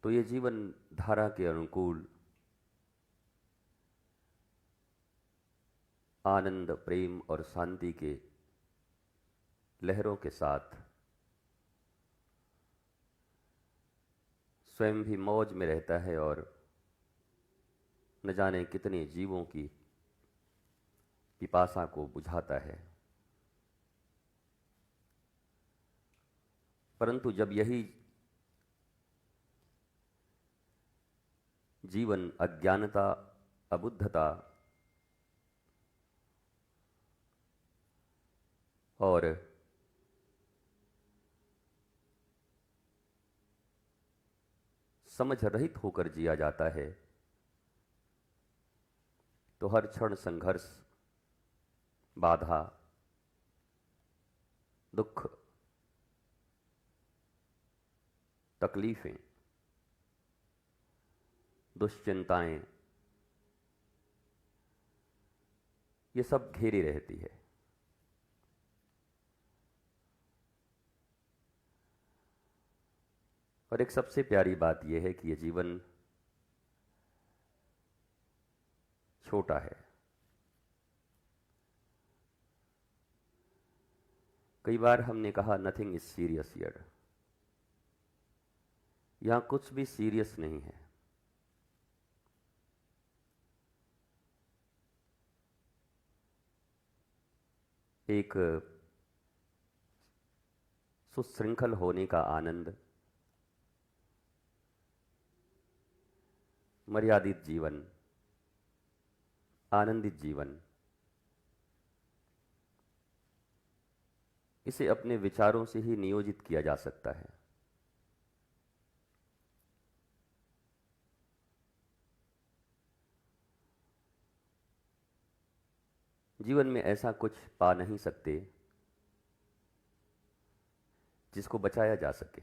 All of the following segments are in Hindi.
तो ये जीवन धारा के अनुकूल आनंद, प्रेम और शांति के लहरों के साथ स्वयं भी मौज में रहता है और न जाने कितने जीवों की पिपासा को बुझाता है। परंतु जब यही जीवन अज्ञानता, अबुद्धता और समझ रहित होकर जिया जाता है, तो हर क्षण संघर्ष, बाधा, दुख, तकलीफें, दुश्चिंताएं, ये सब घेरी रहती है। और एक सबसे प्यारी बात यह है कि यह जीवन छोटा है। कई बार हमने कहा नथिंग इज सीरियस हियर, यहां कुछ भी सीरियस नहीं है। एक सुशृंखल होने का आनंद, मर्यादित जीवन, आनंदित जीवन, इसे अपने विचारों से ही नियोजित किया जा सकता है। जीवन में ऐसा कुछ पा नहीं सकते जिसको बचाया जा सके।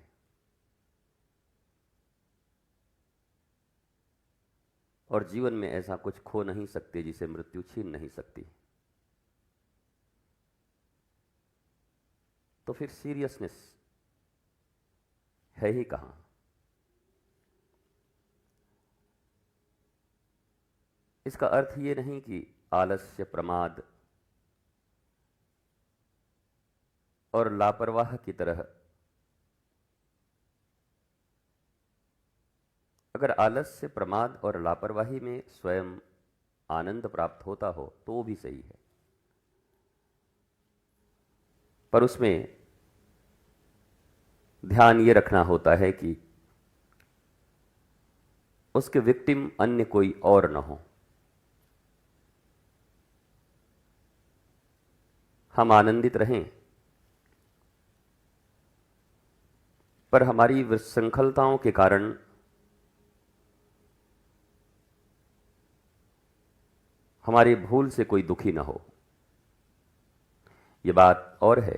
और जीवन में ऐसा कुछ खो नहीं सकते जिसे मृत्यु छीन नहीं सकती। तो फिर सीरियसनेस है ही कहां? इसका अर्थ ये नहीं कि आलस्य, प्रमाद और लापरवाह की तरह, अगर आलस्य, प्रमाद और लापरवाही में स्वयं आनंद प्राप्त होता हो तो वो भी सही है, पर उसमें ध्यान ये रखना होता है कि उसके विक्टिम अन्य कोई और न हो। हम आनंदित रहें, पर हमारी विशृंखलताओं के कारण हमारी भूल से कोई दुखी न हो। यह बात और है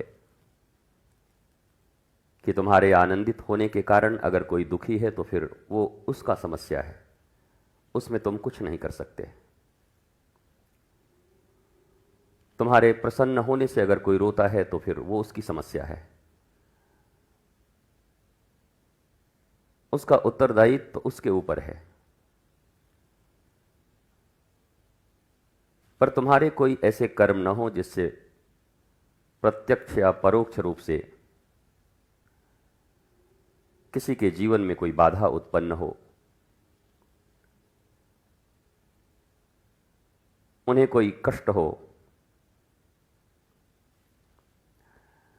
कि तुम्हारे आनंदित होने के कारण अगर कोई दुखी है तो फिर वो उसका समस्या है, उसमें तुम कुछ नहीं कर सकते। तुम्हारे प्रसन्न होने से अगर कोई रोता है तो फिर वो उसकी समस्या है, उसका उत्तरदायित्व तो उसके ऊपर है। पर तुम्हारे कोई ऐसे कर्म न हो जिससे प्रत्यक्ष या परोक्ष रूप से किसी के जीवन में कोई बाधा उत्पन्न हो, उन्हें कोई कष्ट हो।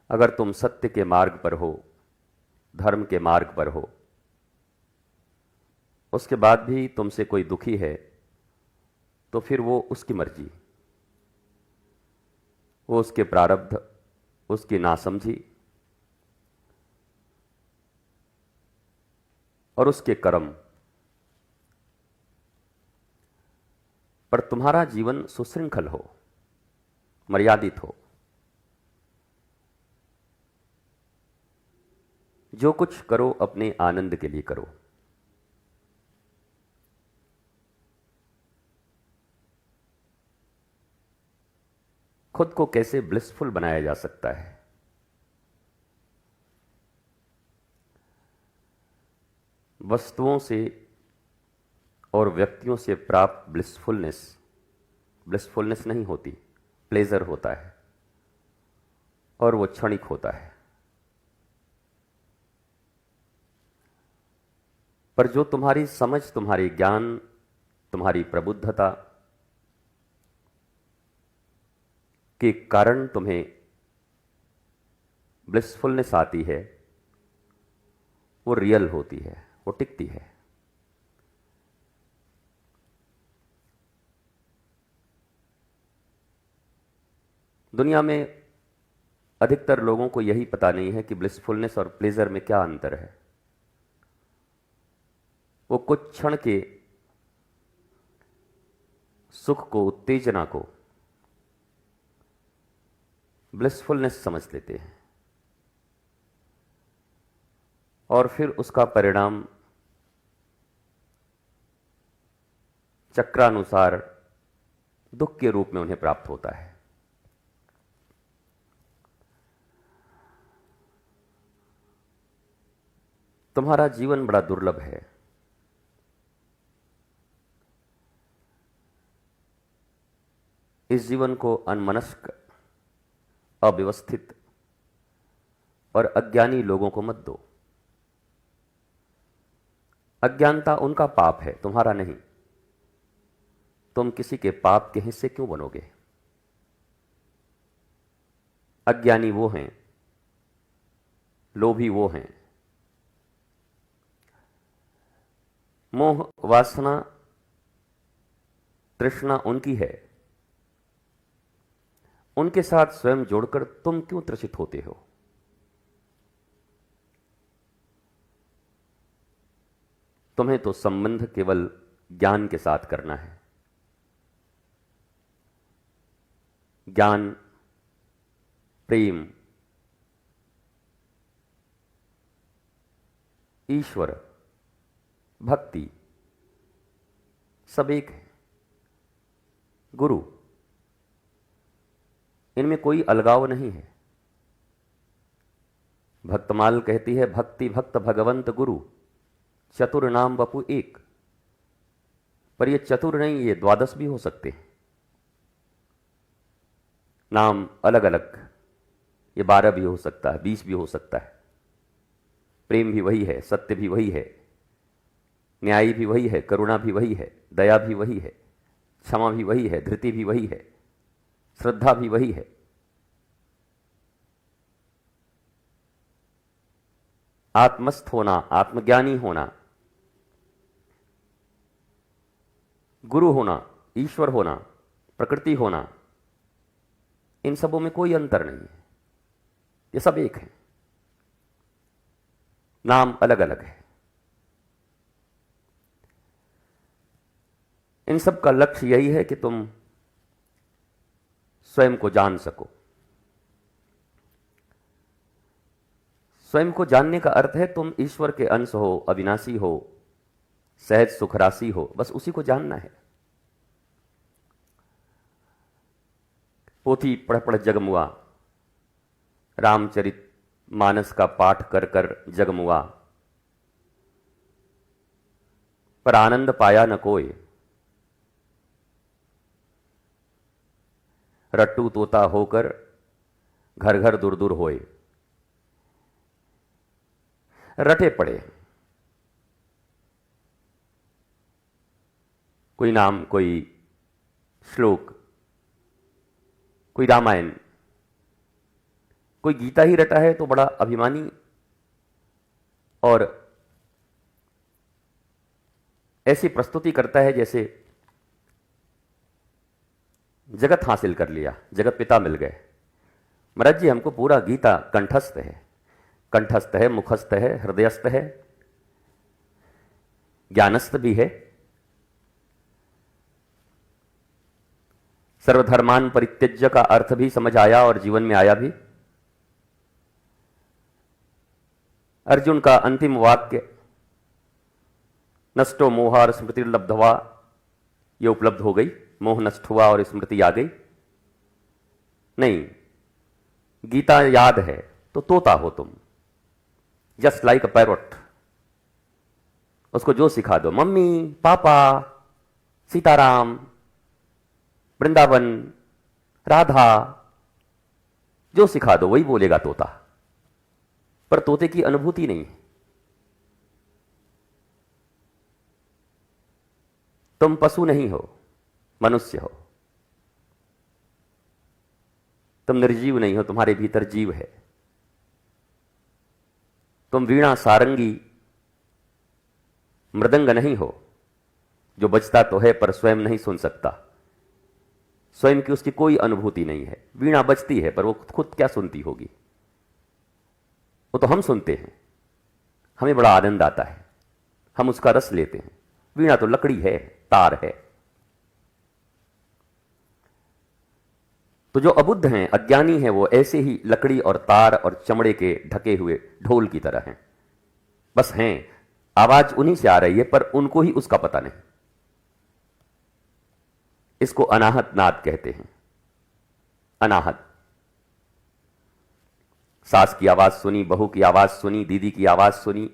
अगर तुम सत्य के मार्ग पर हो, धर्म के मार्ग पर हो, उसके बाद भी तुमसे कोई दुखी है तो फिर वो उसकी मर्जी, वो उसके प्रारब्ध, उसकी नासमझी और उसके कर्म। पर तुम्हारा जीवन सुशृंखल हो, मर्यादित हो। जो कुछ करो अपने आनंद के लिए करो। खुद को कैसे ब्लिसफुल बनाया जा सकता है, वस्तुओं से और व्यक्तियों से प्राप्त ब्लिसफुलनेस नहीं होती, प्लेजर होता है और वो क्षणिक होता है। पर जो तुम्हारी समझ, तुम्हारी ज्ञान, तुम्हारी प्रबुद्धता के कारण तुम्हें ब्लिसफुलनेस आती है, वो रियल होती है, वो टिकती है। दुनिया में अधिकतर लोगों को यही पता नहीं है कि ब्लिसफुलनेस और प्लेजर में क्या अंतर है। वो कुछ क्षण के सुख को, उत्तेजना को ब्लिसफुलनेस समझ लेते हैं और फिर उसका परिणाम चक्रानुसार दुख के रूप में उन्हें प्राप्त होता है। तुम्हारा जीवन बड़ा दुर्लभ है। इस जीवन को अनमनस्क, अव्यवस्थित और अज्ञानी लोगों को मत दो। अज्ञानता उनका पाप है, तुम्हारा नहीं। तुम किसी के पाप के हिस्से क्यों बनोगे? अज्ञानी वो हैं, लोभी वो हैं। मोह, वासना, तृष्णा उनकी है। उनके साथ स्वयं जोड़कर तुम क्यों त्रसित होते हो? तुम्हें तो संबंध केवल ज्ञान के साथ करना है। ज्ञान, प्रेम, ईश्वर, भक्ति सब एक है। गुरु, इनमें कोई अलगाव नहीं है। भक्तमाल कहती है, भक्ति भक्त भगवंत गुरु, चतुर नाम वपु एक। पर ये चतुर नहीं, ये द्वादश भी हो सकते हैं। नाम अलग अलग, ये 12 भी हो सकता है, 20 भी हो सकता है। प्रेम भी वही है, सत्य भी वही है, न्याय भी वही है, करुणा भी वही है, दया भी वही है, क्षमा भी वही है, धृति भी वही है, श्रद्धा भी वही है। आत्मस्थ होना, आत्मज्ञानी होना, गुरु होना, ईश्वर होना, प्रकृति होना, इन सबों में कोई अंतर नहीं है। ये सब एक है, नाम अलग अलग है। इन सब का लक्ष्य यही है कि तुम स्वयं को जान सको। स्वयं को जानने का अर्थ है तुम ईश्वर के अंश हो, अविनाशी हो, सहज सुखराशि हो, बस उसी को जानना है। पोथी पढ़ पढ़ जगमुआ, रामचरित मानस का पाठ कर कर जगमुआ, पर आनंद पाया न कोय। रट्टू तोता होकर घर घर दूर दूर होए। रटे पड़े, कोई नाम, कोई श्लोक, कोई रामायण, कोई गीता ही रटा है तो बड़ा अभिमानी और ऐसी प्रस्तुति करता है जैसे जगत हासिल कर लिया, जगत पिता मिल गए। महाराज जी, हमको पूरा गीता कंठस्थ है, कंठस्थ है, मुखस्थ है, हृदयस्थ है, ज्ञानस्थ भी है। सर्वधर्मान परित्यज्य का अर्थ भी समझ आया और जीवन में आया भी। अर्जुन का अंतिम वाक्य, नष्टो मोहार स्मृति लब्धवा, ये उपलब्ध हो गई, मोह नष्ट हुआ और स्मृति आ गई। नहीं, गीता याद है तो तोता हो तुम, जस्ट लाइक अ पैरोट। उसको जो सिखा दो, मम्मी, पापा, सीताराम, वृंदावन, राधा, जो सिखा दो वही बोलेगा तोता। पर तोते की अनुभूति नहीं है। तुम पशु नहीं हो, मनुष्य हो। तुम निर्जीव नहीं हो, तुम्हारे भीतर जीव है। तुम वीणा, सारंगी, मृदंग नहीं हो, जो बजता तो है पर स्वयं नहीं सुन सकता। स्वयं की उसकी कोई अनुभूति नहीं है। वीणा बजती है पर वो खुद क्या सुनती होगी? वो तो हम सुनते हैं, हमें बड़ा आनंद आता है, हम उसका रस लेते हैं। वीणा तो लकड़ी है, तार है। तो जो अबुद्ध हैं, अज्ञानी हैं, वो ऐसे ही लकड़ी और तार और चमड़े के ढके हुए ढोल की तरह हैं। बस हैं, आवाज उन्हीं से आ रही है पर उनको ही उसका पता नहीं। इसको अनाहत नाद कहते हैं। अनाहत। सास की आवाज सुनी, बहू की आवाज सुनी, दीदी की आवाज सुनी,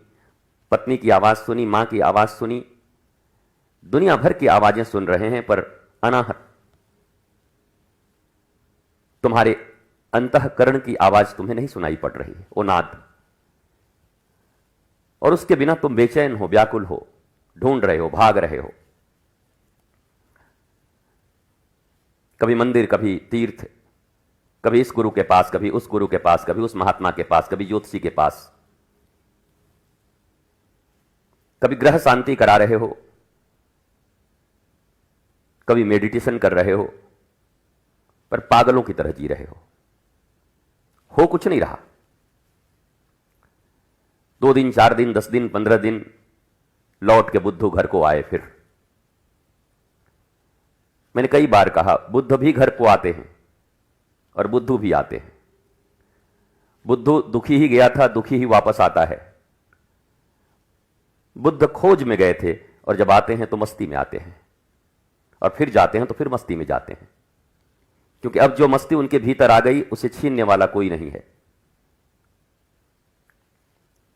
पत्नी की आवाज सुनी, मां की आवाज सुनी, दुनिया भर की आवाजें सुन रहे हैं पर अनाहत। तुम्हारे अंतःकरण की आवाज तुम्हें नहीं सुनाई पड़ रही है, वो नाद। और उसके बिना तुम बेचैन हो, व्याकुल हो, ढूंढ रहे हो, भाग रहे हो। कभी मंदिर, कभी तीर्थ, कभी इस गुरु के पास, कभी उस गुरु के पास, कभी उस महात्मा के पास, कभी ज्योतिषी के पास, कभी ग्रह शांति करा रहे हो, कभी मेडिटेशन कर रहे हो, पर पागलों की तरह जी रहे हो कुछ नहीं रहा। 2 दिन, 4 दिन, 10 दिन, 15 दिन लौट के बुद्धू घर को आए। फिर मैंने कई बार कहा, बुद्ध भी घर को आते हैं और बुद्धू भी आते हैं। बुद्धू दुखी ही गया था, दुखी ही वापस आता है। बुद्ध खोज में गए थे और जब आते हैं तो मस्ती में आते हैं, और फिर जाते हैं तो फिर मस्ती में जाते हैं, क्योंकि अब जो मस्ती उनके भीतर आ गई उसे छीनने वाला कोई नहीं है।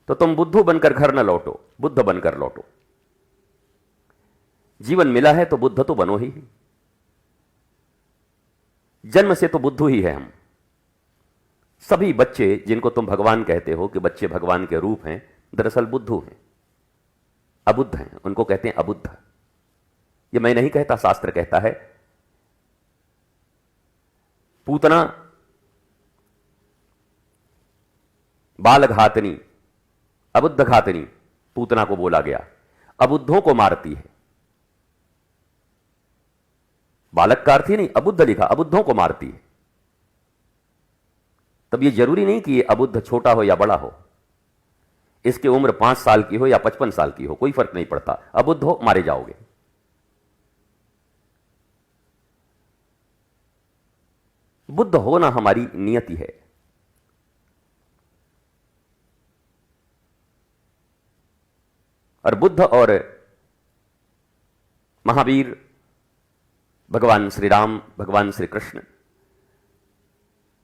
तो तुम बुद्धू बनकर घर न लौटो, बुद्ध बनकर लौटो। जीवन मिला है तो बुद्ध तो बनो ही। जन्म से तो बुद्धू ही है हम। सभी बच्चे जिनको तुम भगवान कहते हो कि बच्चे भगवान के रूप हैं, दरअसल बुद्धू हैं, अबुद्ध हैं। उनको कहते हैं अबुद्ध। ये मैं नहीं कहता, शास्त्र कहता है। पूतना बाल घातनी, अबुद्ध घातनी पूतना को बोला गया। अबुद्धों को मारती है। बालक का अर्थ ही नहीं, अबुद्ध लिखा, अबुद्धों को मारती है। तब ये जरूरी नहीं कि ये अबुद्ध छोटा हो या बड़ा हो, इसकी उम्र 5 साल की हो या 55 साल की हो, कोई फर्क नहीं पड़ता। अबुद्ध हो, मारे जाओगे। बुद्ध होना हमारी नियति है। और बुद्ध और महावीर, भगवान श्री राम, भगवान श्री कृष्ण,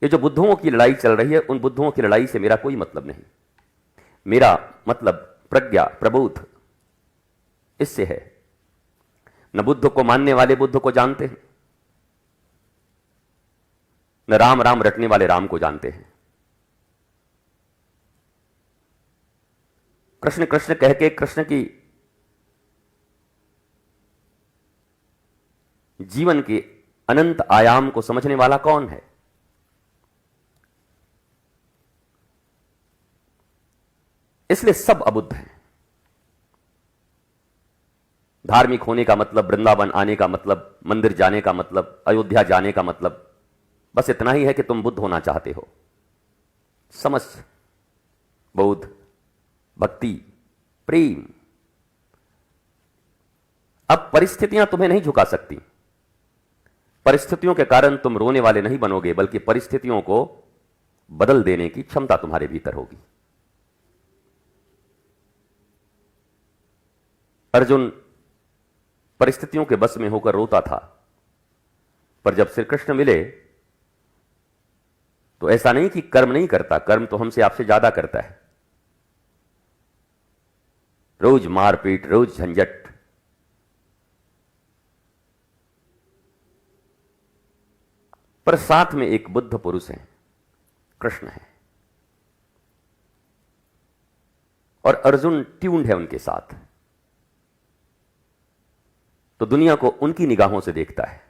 ये जो बुद्धुओं की लड़ाई चल रही है, उन बुद्धुओं की लड़ाई से मेरा कोई मतलब नहीं। मेरा मतलब प्रज्ञा, प्रबोध, इससे है। न बुद्ध को मानने वाले बुद्ध को जानते हैं, न राम राम रटने वाले राम को जानते हैं। कृष्ण कृष्ण कह के कृष्ण की जीवन के अनंत आयाम को समझने वाला कौन है? इसलिए सब अबुद्ध हैं। धार्मिक होने का मतलब, वृंदावन आने का मतलब, मंदिर जाने का मतलब, अयोध्या जाने का मतलब बस इतना ही है कि तुम बुद्ध होना चाहते हो। समझ, बौद्ध, भक्ति, प्रेम। अब परिस्थितियां तुम्हें नहीं झुका सकती। परिस्थितियों के कारण तुम रोने वाले नहीं बनोगे, बल्कि परिस्थितियों को बदल देने की क्षमता तुम्हारे भीतर होगी। अर्जुन परिस्थितियों के बस में होकर रोता था, पर जब श्री कृष्ण मिले तो ऐसा नहीं कि कर्म नहीं करता, कर्म तो हमसे आपसे ज्यादा करता है। रोज मारपीट, रोज झंझट। पर साथ में एक बुद्ध पुरुष है, कृष्ण है, और अर्जुन ट्यून्ड है उनके साथ, तो दुनिया को उनकी निगाहों से देखता है।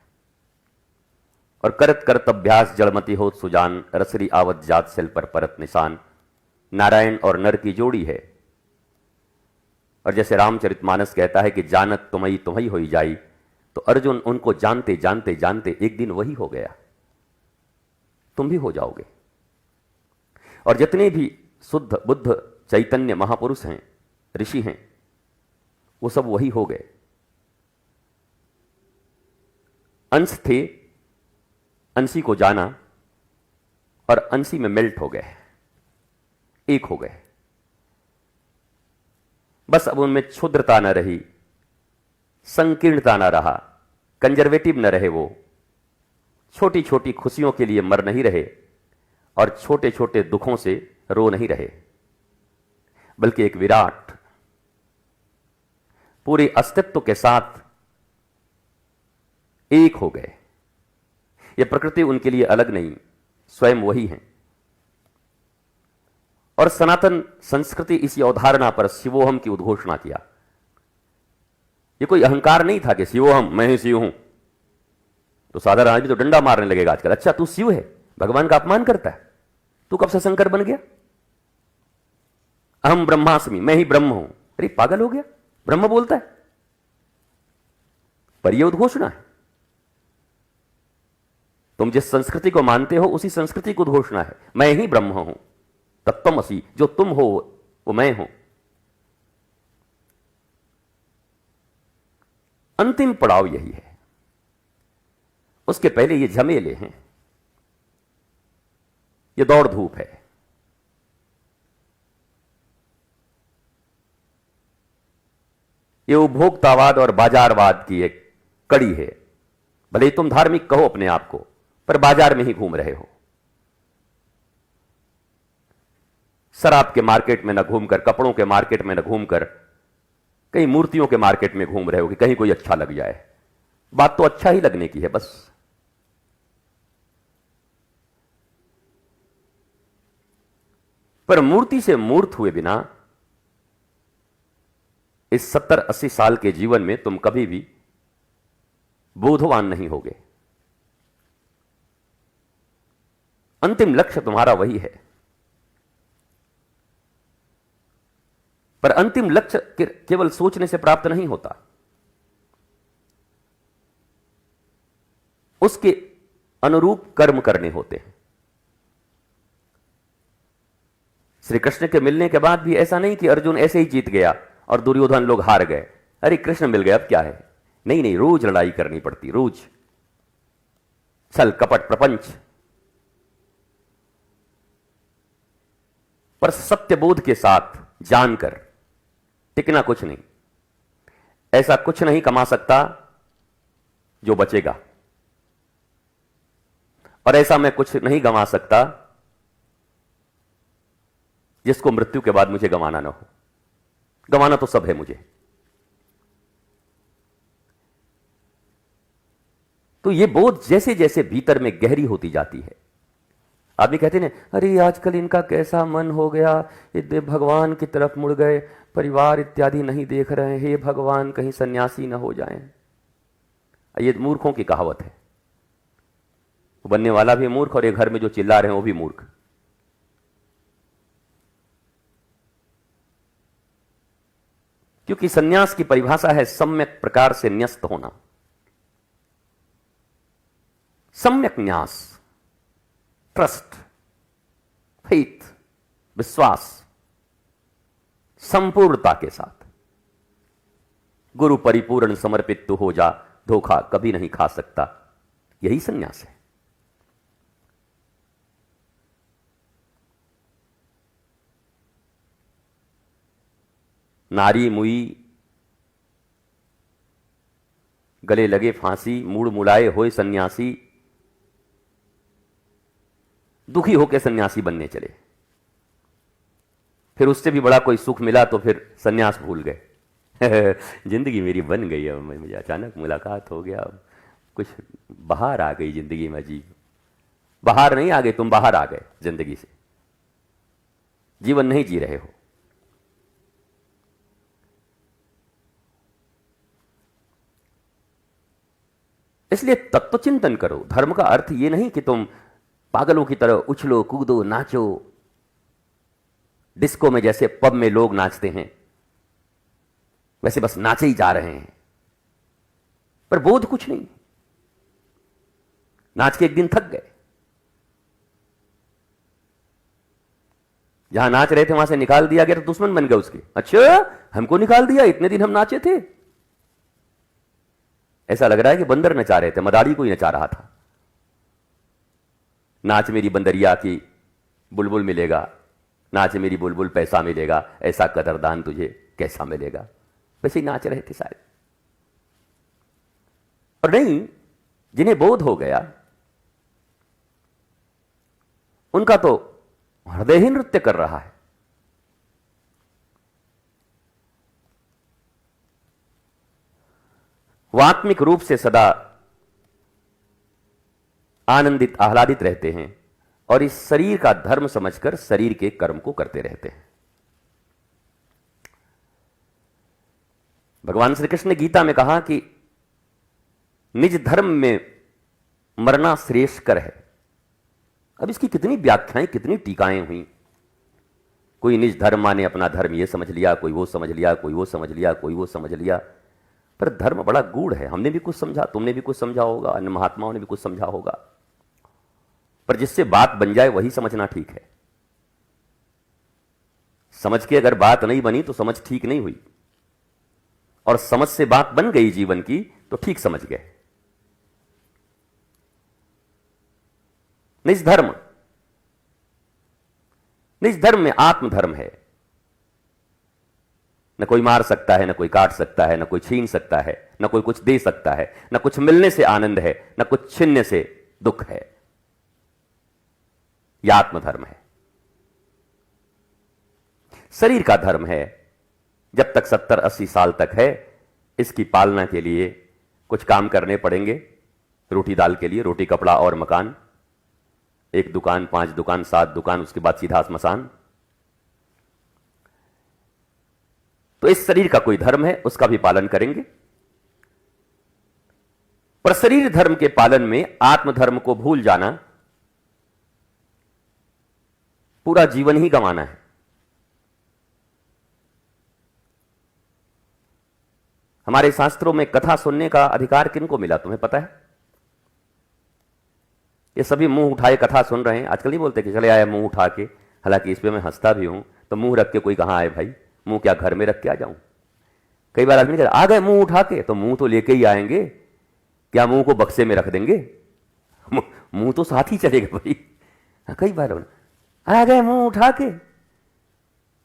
और करत करत अभ्यास जड़मति होत सुजान, रसरी आवत जात सिल पर परत निशान। नारायण और नर की जोड़ी है। और जैसे रामचरितमानस कहता है कि जानत तुम्ही तुम्ही होई जाई, तो अर्जुन उनको जानते जानते जानते एक दिन वही हो गया, तुम भी हो जाओगे। और जितने भी शुद्ध बुद्ध चैतन्य महापुरुष हैं, ऋषि हैं, वो सब वही हो गए। अंश थे, अंशी को जाना और अंशी में मेल्ट हो गए, एक हो गए। बस अब उनमें क्षुद्रता न रही, संकीर्णता न रहा, कंजर्वेटिव न रहे। वो छोटी छोटी खुशियों के लिए मर नहीं रहे और छोटे छोटे दुखों से रो नहीं रहे, बल्कि एक विराट पूरे अस्तित्व के साथ एक हो गए। यह प्रकृति उनके लिए अलग नहीं, स्वयं वही है। और सनातन संस्कृति इसी अवधारणा पर शिवोहम की उद्घोषणा किया। यह कोई अहंकार नहीं था कि शिवोहम, मैं ही शिव हूं। तो साधारण आदमी तो डंडा मारने लगेगा आजकल, अच्छा तू शिव है, भगवान का अपमान करता है, तू कब से शंकर बन गया? अहम ब्रह्मास्मि, मैं ही ब्रह्म हूं। अरे पागल हो गया, ब्रह्म बोलता है। पर यह उद्घोषणा है। तुम जिस संस्कृति को मानते हो उसी संस्कृति की उद्घोषणा है, मैं ही ब्रह्म हूं, तत्त्वमसि, जो तुम हो वो मैं हूं। अंतिम पड़ाव यही है। उसके पहले ये झमेले हैं, ये दौड़ धूप है। ये उपभोक्तावाद और बाजारवाद की एक कड़ी है। भले ही तुम धार्मिक कहो अपने आप को, पर बाजार में ही घूम रहे हो। शराब के मार्केट में न घूमकर, कपड़ों के मार्केट में न घूमकर, कहीं मूर्तियों के मार्केट में घूम रहे हो कि कहीं कोई अच्छा लग जाए। बात तो अच्छा ही लगने की है बस। पर मूर्ति से मूर्त हुए बिना इस 70-80 साल के जीवन में तुम कभी भी बोधवान नहीं होगे। अंतिम लक्ष्य तुम्हारा वही है। पर अंतिम लक्ष्य केवल सोचने से प्राप्त नहीं होता, उसके अनुरूप कर्म करने होते हैं। श्री कृष्ण के मिलने के बाद भी ऐसा नहीं कि अर्जुन ऐसे ही जीत गया और दुर्योधन लोग हार गए। अरे कृष्ण मिल गए अब क्या है? नहीं नहीं, रोज लड़ाई करनी पड़ती, रोज छल कपट प्रपंच। पर सत्यबोध के साथ जानकर टिकना कुछ नहीं। ऐसा कुछ नहीं कमा सकता जो बचेगा, और ऐसा मैं कुछ नहीं गंवा सकता जिसको मृत्यु के बाद मुझे गंवाना ना हो। गंवाना तो सब है मुझे। तो ये बोध जैसे जैसे भीतर में गहरी होती जाती है, आदमी कहते हैं अरे आजकल इनका कैसा मन हो गया, ये भगवान की तरफ मुड़ गए, परिवार इत्यादि नहीं देख रहे हैं, हे भगवान कहीं सन्यासी न हो जाएं। ये मूर्खों की कहावत है। बनने वाला भी मूर्ख और ये घर में जो चिल्ला रहे हैं वो भी मूर्ख। क्योंकि सन्यास की परिभाषा है सम्यक प्रकार से न्यस्त होना। सम्यक न्यास, ट्रस्ट, फेथ, विश्वास, संपूर्णता के साथ। गुरु परिपूर्ण समर्पित तू हो जा, धोखा कभी नहीं खा सकता। यही सन्यास है। नारी मुई गले लगे फांसी, मूड मुड़ाए होए सन्यासी, दुखी होकर सन्यासी बनने चले। फिर उससे भी बड़ा कोई सुख मिला तो फिर सन्यास भूल गए। जिंदगी मेरी बन गई, अब मुझे अचानक मुलाकात हो गया, कुछ बाहर आ गई जिंदगी में। अजीब, बाहर नहीं आ गए तुम, बाहर आ गए जिंदगी से, जीवन नहीं जी रहे हो। इसलिए तत्व चिंतन करो। धर्म का अर्थ यह नहीं कि तुम पागलों की तरह उछलो कूदो नाचो, डिस्को में जैसे पब में लोग नाचते हैं वैसे बस नाचे ही जा रहे हैं, पर बोध कुछ नहीं। नाच के एक दिन थक गए, जहां नाच रहे थे वहां से निकाल दिया गया तो दुश्मन बन गए उसके। अच्छा, हमको निकाल दिया, इतने दिन हम नाचे थे। ऐसा लग रहा है कि बंदर नचा रहे थे, मदारी कोई नचा रहा था। नाच मेरी बंदरिया की बुलबुल मिलेगा, नाच मेरी बुलबुल पैसा मिलेगा, ऐसा कदरदान तुझे कैसा मिलेगा, वैसे ही नाच रहे थे शायद। और नहीं, जिन्हें बोध हो गया उनका तो हृदय ही नृत्य कर रहा है। वो आत्मिक रूप से सदा आनंदित आह्लादित रहते हैं और इस शरीर का धर्म समझकर शरीर के कर्म को करते रहते हैं। भगवान श्री कृष्ण ने गीता में कहा कि निज धर्म में मरना श्रेयस्कर है। अब इसकी कितनी व्याख्याएं, कितनी टीकाएं हुई। कोई निज धर्म माने अपना धर्म ये समझ लिया, कोई वो समझ लिया, कोई वो समझ लिया, कोई वो समझ लिया। पर धर्म बड़ा गूढ़ है। हमने भी कुछ समझा, तुमने भी कुछ समझा होगा, अन्य महात्माओं ने भी कुछ समझा होगा, पर जिससे बात बन जाए वही समझना ठीक है। समझ के अगर बात नहीं बनी तो समझ ठीक नहीं हुई, और समझ से बात बन गई जीवन की तो ठीक समझ गए। निज धर्म, निज धर्म में आत्मधर्म है। न कोई मार सकता है, न कोई काट सकता है, न कोई छीन सकता है, न कोई कुछ दे सकता है, न कुछ मिलने से आनंद है, न कुछ छीनने से दुख है। यह आत्मधर्म है। शरीर का धर्म है, जब तक 70-80 साल तक है, इसकी पालना के लिए कुछ काम करने पड़ेंगे। रोटी दाल के लिए, रोटी कपड़ा और मकान, 1 दुकान, 5 दुकान, 7 दुकान, उसके बाद सीधा स्मशान। तो इस शरीर का कोई धर्म है, उसका भी पालन करेंगे। पर शरीर धर्म के पालन में आत्मधर्म को भूल जाना, पूरा जीवन ही गंवाना है। हमारे शास्त्रों में कथा सुनने का अधिकार किनको मिला, तुम्हें पता है? ये सभी मुंह उठाए कथा सुन रहे हैं। आजकल नहीं बोलते कि चले आए मुंह उठा के, हालांकि इस पे मैं हंसता भी हूं। तो मुंह रख के कोई कहां आए भाई, मुंह क्या घर में रख के आ जाऊं? कई बार आदमी कहता आ गए मुंह उठा के, तो मुंह तो लेके ही आएंगे, क्या मुंह को बक्से में रख देंगे? मुंह तो साथ ही चलेगा भाई। कई बार आ गए मुंह उठा के।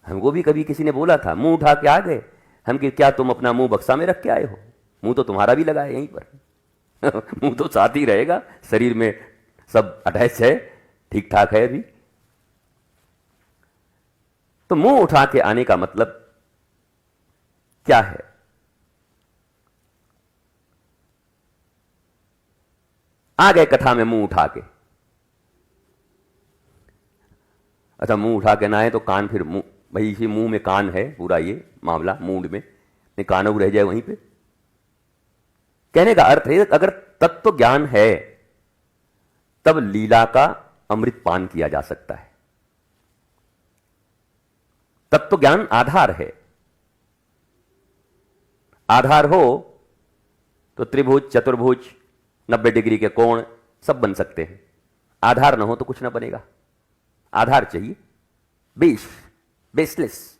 हमको भी कभी किसी ने बोला था मुंह उठा के आ गए। हम कि क्या तुम अपना मुंह बक्सा में रख के आए हो? मुंह तो तुम्हारा भी लगा है यहीं पर। मुंह तो साथ ही रहेगा, शरीर में सब अटैच है, ठीक ठाक है अभी। तो मुंह उठा के आने का मतलब क्या है? आ गए कथा में मुंह उठा के। अच्छा, मुंह उठा के ना आए तो कान, फिर मुंह, भाई इसी मुंह में कान है, पूरा ये मामला मूड में, नहीं कान रह जाए वहीं पे। कहने का अर्थ है अगर तत्व ज्ञान है तब लीला का अमृत पान किया जा सकता है। तत्व ज्ञान आधार है। आधार हो तो त्रिभुज, चतुर्भुज, 90 डिग्री के कोण सब बन सकते हैं। आधार ना हो तो कुछ ना बनेगा। आधार चाहिए। बेसलेस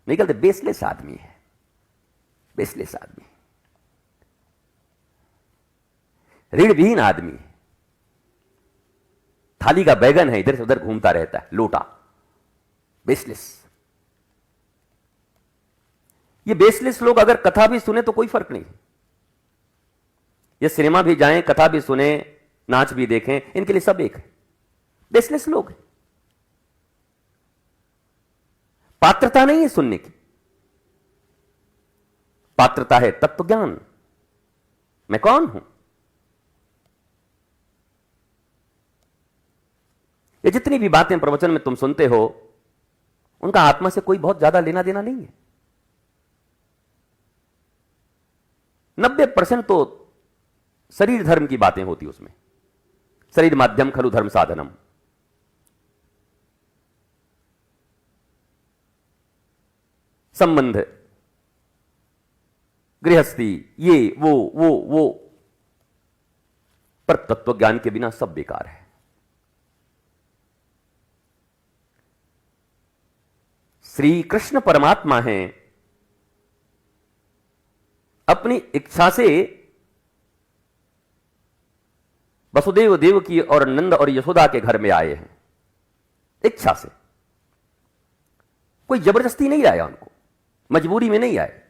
नहीं कहते, बेसलेस आदमी है, बेसलेस आदमी, ऋण विहीन आदमी है। थाली का बैगन है, इधर से उधर घूमता रहता है, लोटा, बेसलेस। ये बेसलेस लोग अगर कथा भी सुने तो कोई फर्क नहीं। ये सिनेमा भी जाएं, कथा भी सुने, नाच भी देखें, इनके लिए सब एक है। बेसलेस लोग हैं। पात्रता नहीं है सुनने की, पात्रता है तत्व ज्ञान। मैं कौन हूं? ये जितनी भी बातें प्रवचन में तुम सुनते हो, उनका आत्मा से कोई बहुत ज्यादा लेना देना नहीं है। 90% तो शरीर धर्म की बातें होती उसमें। शरीर माध्यम खलु धर्म साधनम। संबंध, गृहस्थी, ये वो, पर तत्व ज्ञान के बिना सब बेकार है। श्री कृष्ण परमात्मा हैं, अपनी इच्छा से वसुदेव देवकी और नंद और यशोदा के घर में आए हैं। इच्छा से, कोई जबरदस्ती नहीं लाया उनको, मजबूरी में नहीं आए।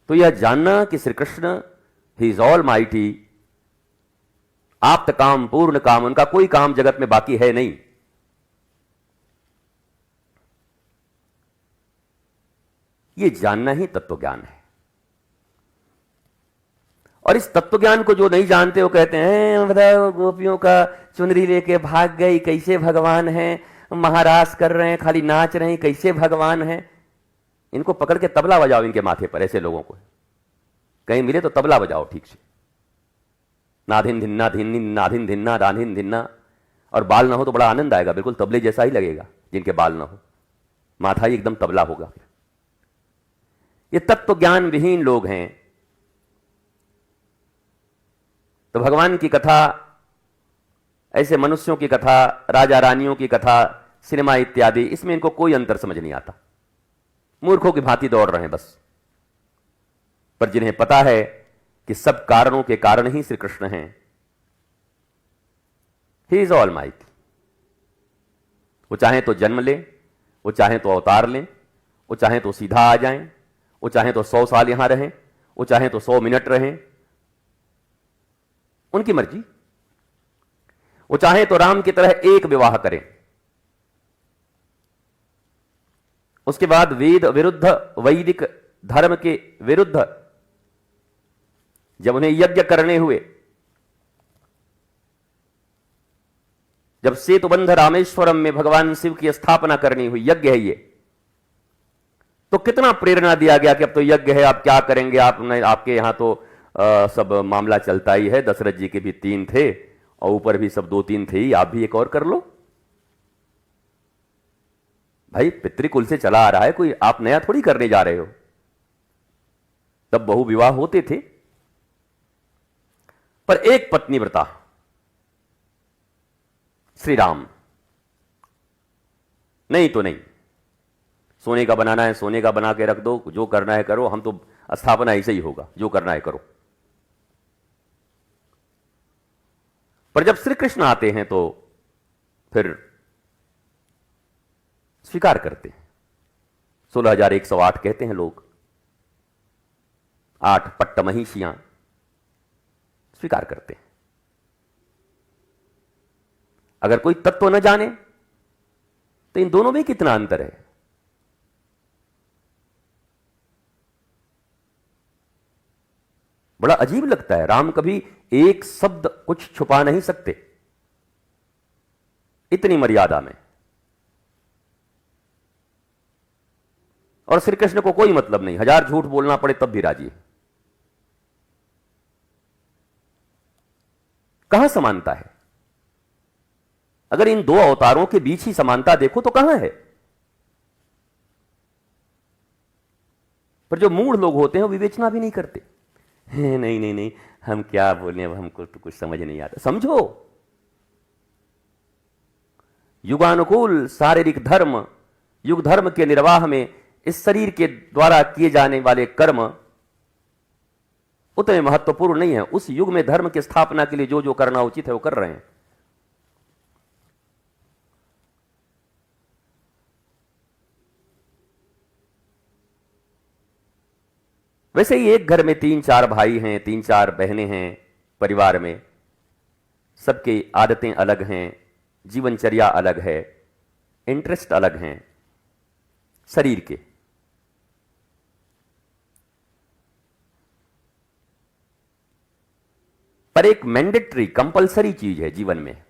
तो यह जानना कि Shri Krishna he is all mighty, आप्त काम पूर्ण काम, उनका कोई काम जगत में बाकी है नहीं। ये जानना ही तत्व ज्ञान है। और इस तत्व ज्ञान को जो नहीं जानते वो कहते हैं बताओ गोपियों का चुनरी लेके भाग गई, कैसे भगवान हैं, महाराज कर रहे हैं, खाली नाच रहे हैं, कैसे भगवान हैं। इनको पकड़ के तबला बजाओ इनके माथे पर, ऐसे लोगों को कहीं मिले तो तबला बजाओ ठीक से, नाधिन धिन्ना धिन्नी नाधिन धिन्ना राधिन धिन्ना। और बाल ना हो तो बड़ा आनंद आएगा, बिल्कुल तबले जैसा ही लगेगा। जिनके बाल ना हो, माथा ही एकदम तबला होगा। ये तत्व ज्ञान विहीन लोग हैं। तो भगवान की कथा, ऐसे मनुष्यों की कथा, राजा रानियों की कथा, सिनेमा इत्यादि, इसमें इनको कोई अंतर समझ नहीं आता। मूर्खों की भांति दौड़ रहे हैं बस। पर जिन्हें पता है कि सब कारणों के कारण ही श्री कृष्ण हैं, ही इज ऑल माइटी। वो चाहे तो जन्म ले, वो चाहे तो अवतार लें, वो चाहे तो सीधा आ जाएं, वो चाहे तो 100 साल यहां रहें, वो चाहे तो 100 मिनट रहें, उनकी मर्जी। वो चाहे तो राम की तरह एक विवाह करें, उसके बाद वेद विरुद्ध, वैदिक धर्म के विरुद्ध जब उन्हें यज्ञ करने हुए, जब सेतुबंध रामेश्वरम में भगवान शिव की स्थापना करनी हुई, यज्ञ है ये, तो कितना प्रेरणा दिया गया कि अब तो यज्ञ है, आप क्या करेंगे, आपके यहां तो सब मामला चलता ही है, दशरथ जी के भी 3 थे और ऊपर भी सब 2-3 थे ही, आप भी एक और कर लो। भाई पितृकुल से चला आ रहा है, कोई आप नया थोड़ी करने जा रहे हो। तब बहु विवाह होते थे, पर एक पत्नी व्रता श्री राम, नहीं तो नहीं। सोने का बनाना है सोने का बना के रख दो, जो करना है करो, हम तो स्थापना ऐसे ही होगा, जो करना है करो। पर जब श्री कृष्ण आते हैं तो फिर स्वीकार करते हैं। 16,108 कहते हैं लोग, 8 पट्ट महिषियां स्वीकार करते हैं। अगर कोई तत्व न जाने तो इन दोनों में कितना अंतर है। बड़ा अजीब लगता है। राम कभी एक शब्द कुछ छुपा नहीं सकते, इतनी मर्यादा में। और श्री कृष्ण को कोई मतलब नहीं, 1000 झूठ बोलना पड़े तब भी राजी है। कहां समानता है? अगर इन 2 अवतारों के बीच ही समानता देखो तो कहां है? पर जो मूढ़ लोग होते हैं वो विवेचना भी नहीं करते। नहीं नहीं नहीं, हम क्या बोलें, अब हमको तो कुछ समझ नहीं आता। समझो, युगानुकूल शारीरिक धर्म, युग धर्म के निर्वाह में इस शरीर के द्वारा किए जाने वाले कर्म उतने महत्वपूर्ण नहीं है। उस युग में धर्म की स्थापना के लिए जो जो करना उचित है वो कर रहे हैं। वैसे ही एक घर में 3-4 भाई हैं, 3-4 बहनें हैं परिवार में, सबकी आदतें अलग हैं, जीवनचर्या अलग है, इंटरेस्ट अलग हैं शरीर के। पर एक मैंडेटरी कंपलसरी चीज है जीवन में,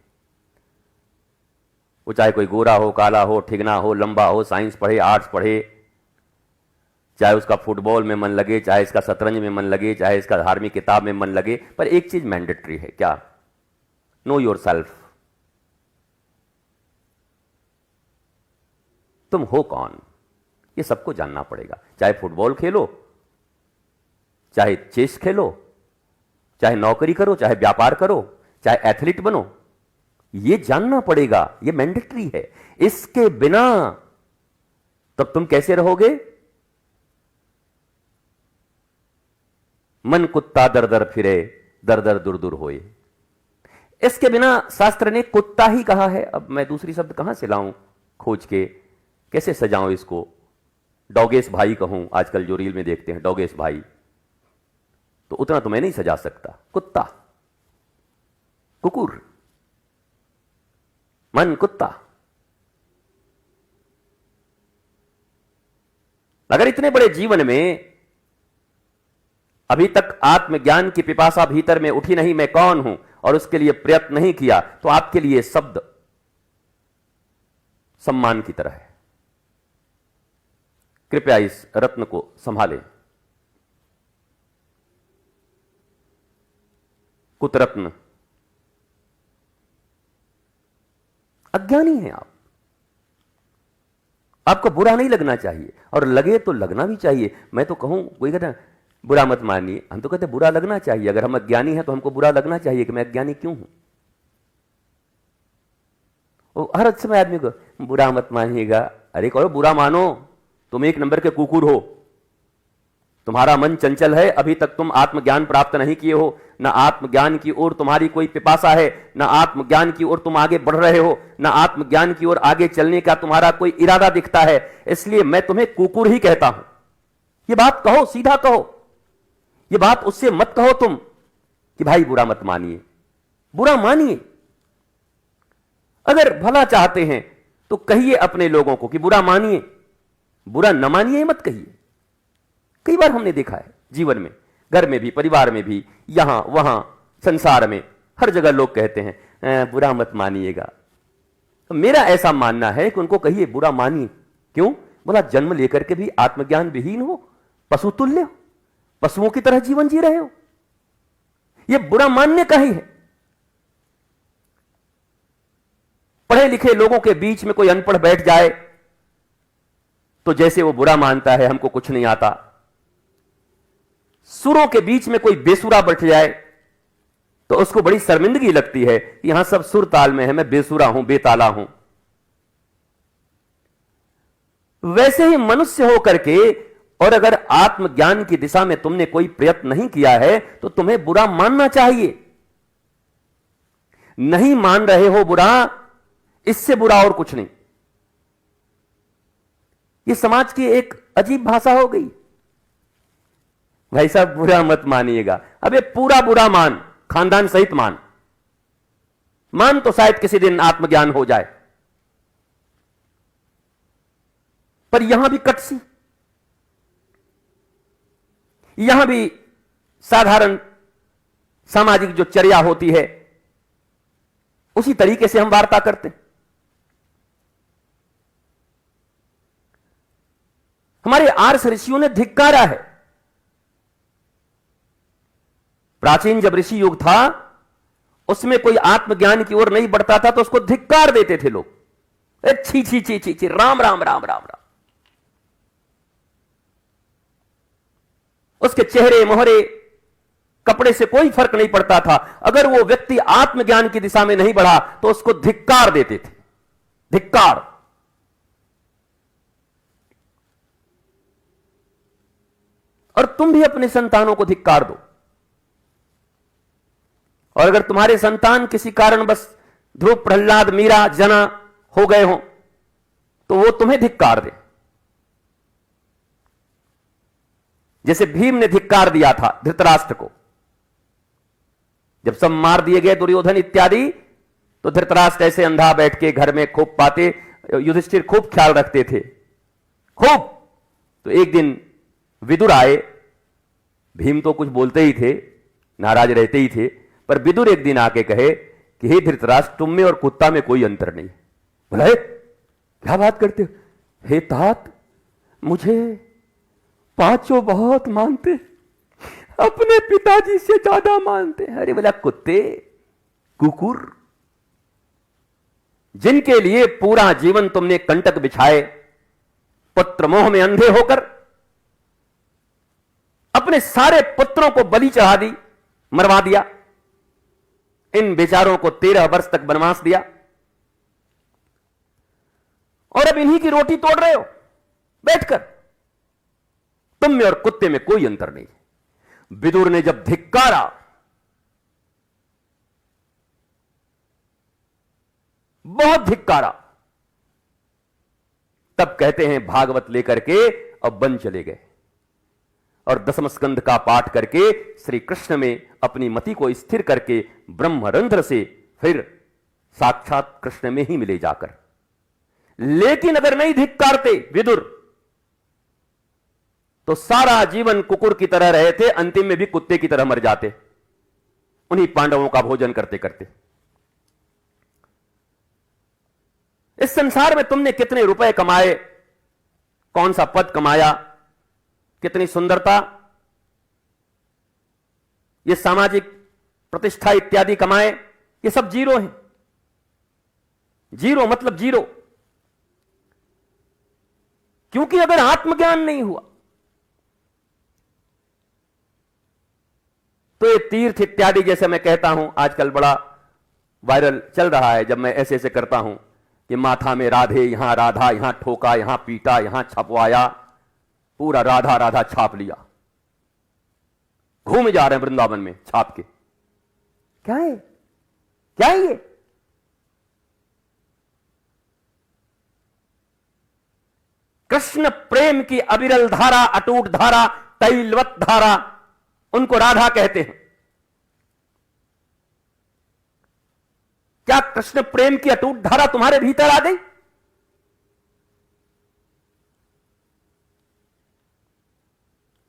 वो चाहे कोई गोरा हो, काला हो, ठिगना हो, लंबा हो, साइंस पढ़े, आर्ट्स पढ़े, चाहे उसका फुटबॉल में मन लगे, चाहे इसका शतरंज में मन लगे, चाहे इसका धार्मिक किताब में मन लगे, पर एक चीज मैंडेटरी है, क्या? Know your self. तुम हो कौन, ये सबको जानना पड़ेगा। चाहे फुटबॉल खेलो, चाहे चेस खेलो, चाहे नौकरी करो, चाहे व्यापार करो, चाहे एथलीट बनो, ये जानना पड़ेगा, ये मैंडेटरी है। इसके बिना तब तुम कैसे रहोगे? मन कुत्ता दर दर फिरे, दर दर दूर दूर होए। इसके बिना शास्त्र ने कुत्ता ही कहा है। अब मैं दूसरी शब्द कहां से लाऊं खोज के, कैसे सजाऊं इसको? डॉगेस भाई कहूं, आजकल जो रील में देखते हैं डॉगेस भाई, तो उतना तो मैं नहीं सजा सकता। कुत्ता, कुकुर, मन कुत्ता। अगर इतने बड़े जीवन में अभी तक आत्मज्ञान की पिपासा भीतर में उठी नहीं, मैं कौन हूं, और उसके लिए प्रयत्न नहीं किया, तो आपके लिए शब्द सम्मान की तरह है। कृपया इस रत्न को संभालें। कुतरत्न। अज्ञानी हैं आप, आपको बुरा नहीं लगना चाहिए, और लगे तो लगना भी चाहिए। मैं तो कहूं, कोई कहता है बुरा मत मानिए, हम तो कहते बुरा लगना चाहिए। अगर हम अज्ञानी हैं तो हमको बुरा लगना चाहिए कि मैं अज्ञानी क्यों हूं। हर समय आदमी को बुरा मत मानिएगा। अरे कहो बुरा मानो, तुम एक नंबर के कुकुर हो, तुम्हारा मन चंचल है, अभी तक तुम आत्मज्ञान प्राप्त नहीं किए हो, न आत्मज्ञान की ओर तुम्हारी कोई पिपासा है, न आत्मज्ञान की ओर तुम आगे बढ़ रहे हो, न आत्मज्ञान की ओर आगे चलने का तुम्हारा कोई इरादा दिखता है। इसलिए मैं तुम्हें कुकुर ही कहता हूं। ये बात कहो, सीधा कहो। ये बात उससे मत कहो तुम कि भाई बुरा मत मानिए। बुरा मानिए, अगर भला चाहते हैं तो कहिए अपने लोगों को कि बुरा मानिए, बुरा न मानिए मत कहिए। कई बार हमने देखा है जीवन में, घर में भी, परिवार में भी, यहां वहां, संसार में, हर जगह लोग कहते हैं बुरा मत मानिएगा। तो मेरा ऐसा मानना है कि उनको कहिए बुरा मानिए। क्यों? बोला जन्म लेकर के भी आत्मज्ञान विहीन हो, पशु तुल्य हो, पशुओं की तरह जीवन जी रहे हो। यह बुरा मानने का ही है। पढ़े लिखे लोगों के बीच में कोई अनपढ़ बैठ जाए तो जैसे वो बुरा मानता है हमको कुछ नहीं आता। सुरों के बीच में कोई बेसुरा बैठ जाए तो उसको बड़ी शर्मिंदगी लगती है, यहां सब सुर ताल में है, मैं बेसुरा हूं, बेताला हूं। वैसे ही मनुष्य होकर के, और अगर आत्मज्ञान की दिशा में तुमने कोई प्रयत्न नहीं किया है तो तुम्हें बुरा मानना चाहिए। नहीं मान रहे हो बुरा, इससे बुरा और कुछ नहीं। यह समाज की एक अजीब भाषा हो गई। भाई साहब बुरा मत मानिएगा। अबे पूरा बुरा मान, खानदान सहित मान। मान तो शायद किसी दिन आत्मज्ञान हो जाए। पर यहां भी कटसी, यहां भी साधारण सामाजिक जो चर्या होती है उसी तरीके से हम वार्ता करते हैं। हमारे आर्ष ऋषियों ने धिक्कारा है। प्राचीन जब ऋषि युग था उसमें कोई आत्मज्ञान की ओर नहीं बढ़ता था तो उसको धिक्कार देते थे लोग। छी छी छी छी छी, राम राम राम राम राम। उसके चेहरे मोहरे कपड़े से कोई फर्क नहीं पड़ता था। अगर वो व्यक्ति आत्मज्ञान की दिशा में नहीं बढ़ा तो उसको धिक्कार देते थे। धिक्कार। और तुम भी अपने संतानों को धिक्कार दो। और अगर तुम्हारे संतान किसी कारण बस ध्रुव, प्रहलाद, मीरा, जना हो गए हो तो वो तुम्हें धिक्कार दे। जैसे भीम ने धिक्कार दिया था धृतराष्ट्र को। जब सब मार दिए गए दुर्योधन इत्यादि, तो धृतराष्ट्र ऐसे अंधा बैठ के घर में खूब पाते युधिष्ठिर खूब ख्याल रखते थे, खूब। तो एक दिन विदुर आए। भीम तो कुछ बोलते ही थे, नाराज रहते ही थे, पर विदुर एक दिन आके कहे कि हे धृतराष्ट्र, तुम में और कुत्ता में कोई अंतर नहीं। बोला, क्या बात करते हो? हे तात, मुझे पांचों बहुत मानते, अपने पिताजी से ज्यादा मानते। अरे बोला, कुत्ते, कुकुर, जिनके लिए पूरा जीवन तुमने कंटक बिछाए, पुत्र मोह में अंधे होकर अपने सारे पुत्रों को बलि चढ़ा दी, मरवा दिया, इन बेचारों को 13 वर्ष तक वनवास दिया, और अब इन्हीं की रोटी तोड़ रहे हो बैठकर। तुम में और कुत्ते में कोई अंतर नहीं। विदुर ने जब धिक्कारा, बहुत धिक्कारा, तब कहते हैं भागवत लेकर के अब वन चले गए और दशम स्कंध का पाठ करके श्री कृष्ण में अपनी मति को स्थिर करके ब्रह्मरंध्र से फिर साक्षात कृष्ण में ही मिले जाकर। लेकिन अगर नहीं धिक्कारते विदुर, तो सारा जीवन कुकुर की तरह रहे थे, अंतिम में भी कुत्ते की तरह मर जाते, उन्हीं पांडवों का भोजन करते करते। इस संसार में तुमने कितने रुपए कमाए, कौन सा पद कमाया, कितनी सुंदरता, ये सामाजिक प्रतिष्ठा इत्यादि कमाए, ये सब जीरो है। जीरो मतलब जीरो। क्योंकि अगर आत्मज्ञान नहीं हुआ तो ये तीर्थ इत्यादि, जैसे मैं कहता हूं, आजकल बड़ा वायरल चल रहा है, जब मैं ऐसे ऐसे करता हूं कि माथा में राधे, यहां राधा, यहां ठोका, यहां पीटा, यहां छपवाया, पूरा राधा राधा छाप लिया, घूम जा रहे हैं वृंदावन में छाप के। क्या है, क्या है ये? कृष्ण प्रेम की अविरल धारा, अटूट धारा, तैलवत धारा, उनको राधा कहते हैं। क्या कृष्ण प्रेम की अटूट धारा तुम्हारे भीतर आ गई?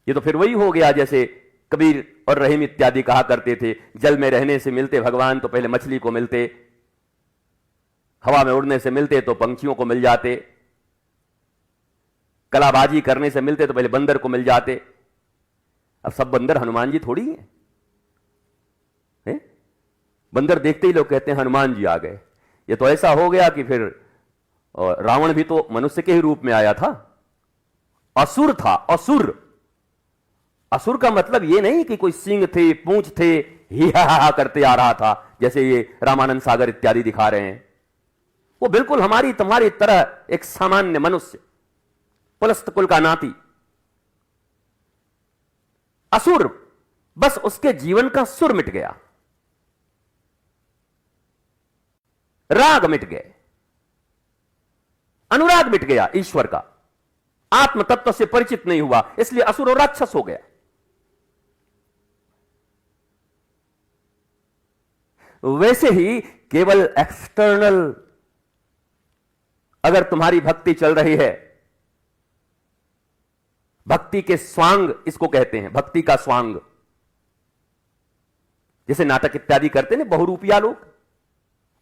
ये तो फिर वही हो गया जैसे कबीर और रहीम इत्यादि कहा करते थे, जल में रहने से मिलते भगवान तो पहले मछली को मिलते, हवा में उड़ने से मिलते तो पंछियों को मिल जाते, कलाबाजी करने से मिलते तो पहले बंदर को मिल जाते। अब सब बंदर हनुमान जी थोड़ी हैं, है? बंदर देखते ही लोग कहते हैं हनुमान जी आ गए। ये तो ऐसा हो गया कि फिर रावण भी तो मनुष्य के ही रूप में आया था, असुर था, असुर। असुर का मतलब ये नहीं कि कोई सिंह थे, पूंछ थे, ही हा करते आ रहा था जैसे ये रामानंद सागर इत्यादि दिखा रहे हैं। वो बिल्कुल हमारी तुम्हारी तरह एक सामान्य मनुष्य, पुलस्त कुल का नाती, असुर। बस उसके जीवन का सुर मिट गया, राग मिट गए, अनुराग मिट गया ईश्वर का, आत्म तत्व से परिचित नहीं हुआ, इसलिए असुर और राक्षस हो गया। वैसे ही केवल एक्सटर्नल अगर तुम्हारी भक्ति चल रही है, भक्ति के स्वांग इसको कहते हैं, भक्ति का स्वांग, जैसे नाटक इत्यादि करते हैं बहुरूपिया लोग,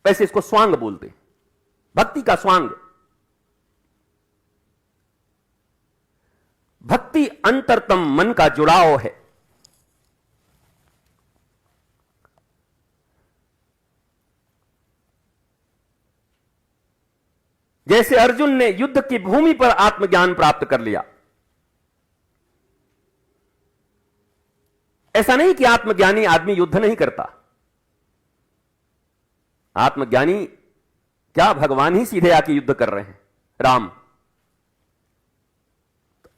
वैसे इसको स्वांग बोलते हैं, भक्ति का स्वांग। भक्ति अंतरतम मन का जुड़ाव है। जैसे अर्जुन ने युद्ध की भूमि पर आत्मज्ञान प्राप्त कर लिया, ऐसा नहीं कि आत्मज्ञानी आदमी युद्ध नहीं करता। आत्मज्ञानी क्या भगवान ही सीधे आके युद्ध कर रहे हैं, राम।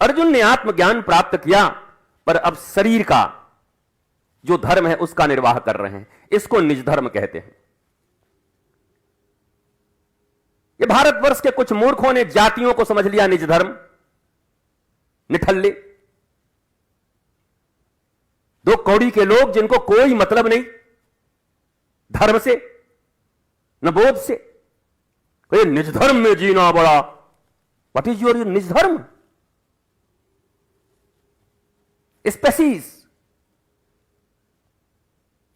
अर्जुन ने आत्मज्ञान प्राप्त किया, पर अब शरीर का जो धर्म है उसका निर्वाह कर रहे हैं, इसको निज धर्म कहते हैं। ये भारतवर्ष के कुछ मूर्खों ने जातियों को समझ लिया निज धर्म, निठल्ले, दो कौड़ी के लोग जिनको कोई मतलब नहीं धर्म से न बोध से, ये निज धर्म में जीना बड़ा। व्हाट इज योर निज धर्म? स्पेसीज,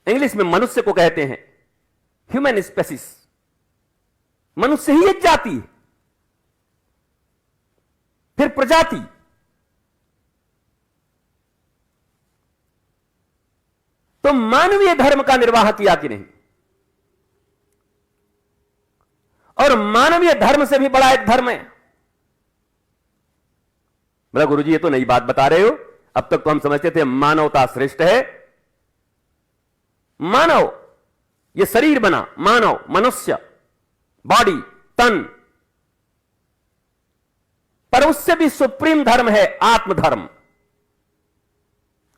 इंग्लिश में मनुष्य को कहते हैं ह्यूमन स्पेसीज। मनुष्य ही एक जाति है, फिर प्रजाति। तो मानवीय धर्म का निर्वाह किया कि नहीं? और मानवीय धर्म से भी बड़ा एक धर्म है। बोला गुरुजी ये तो नई बात बता रहे हो, अब तक तो हम समझते थे मानवता श्रेष्ठ है। मानव, ये शरीर बना, मानव, मनुष्य, बॉडी, तन, पर उससे भी सुप्रीम धर्म है आत्मधर्म।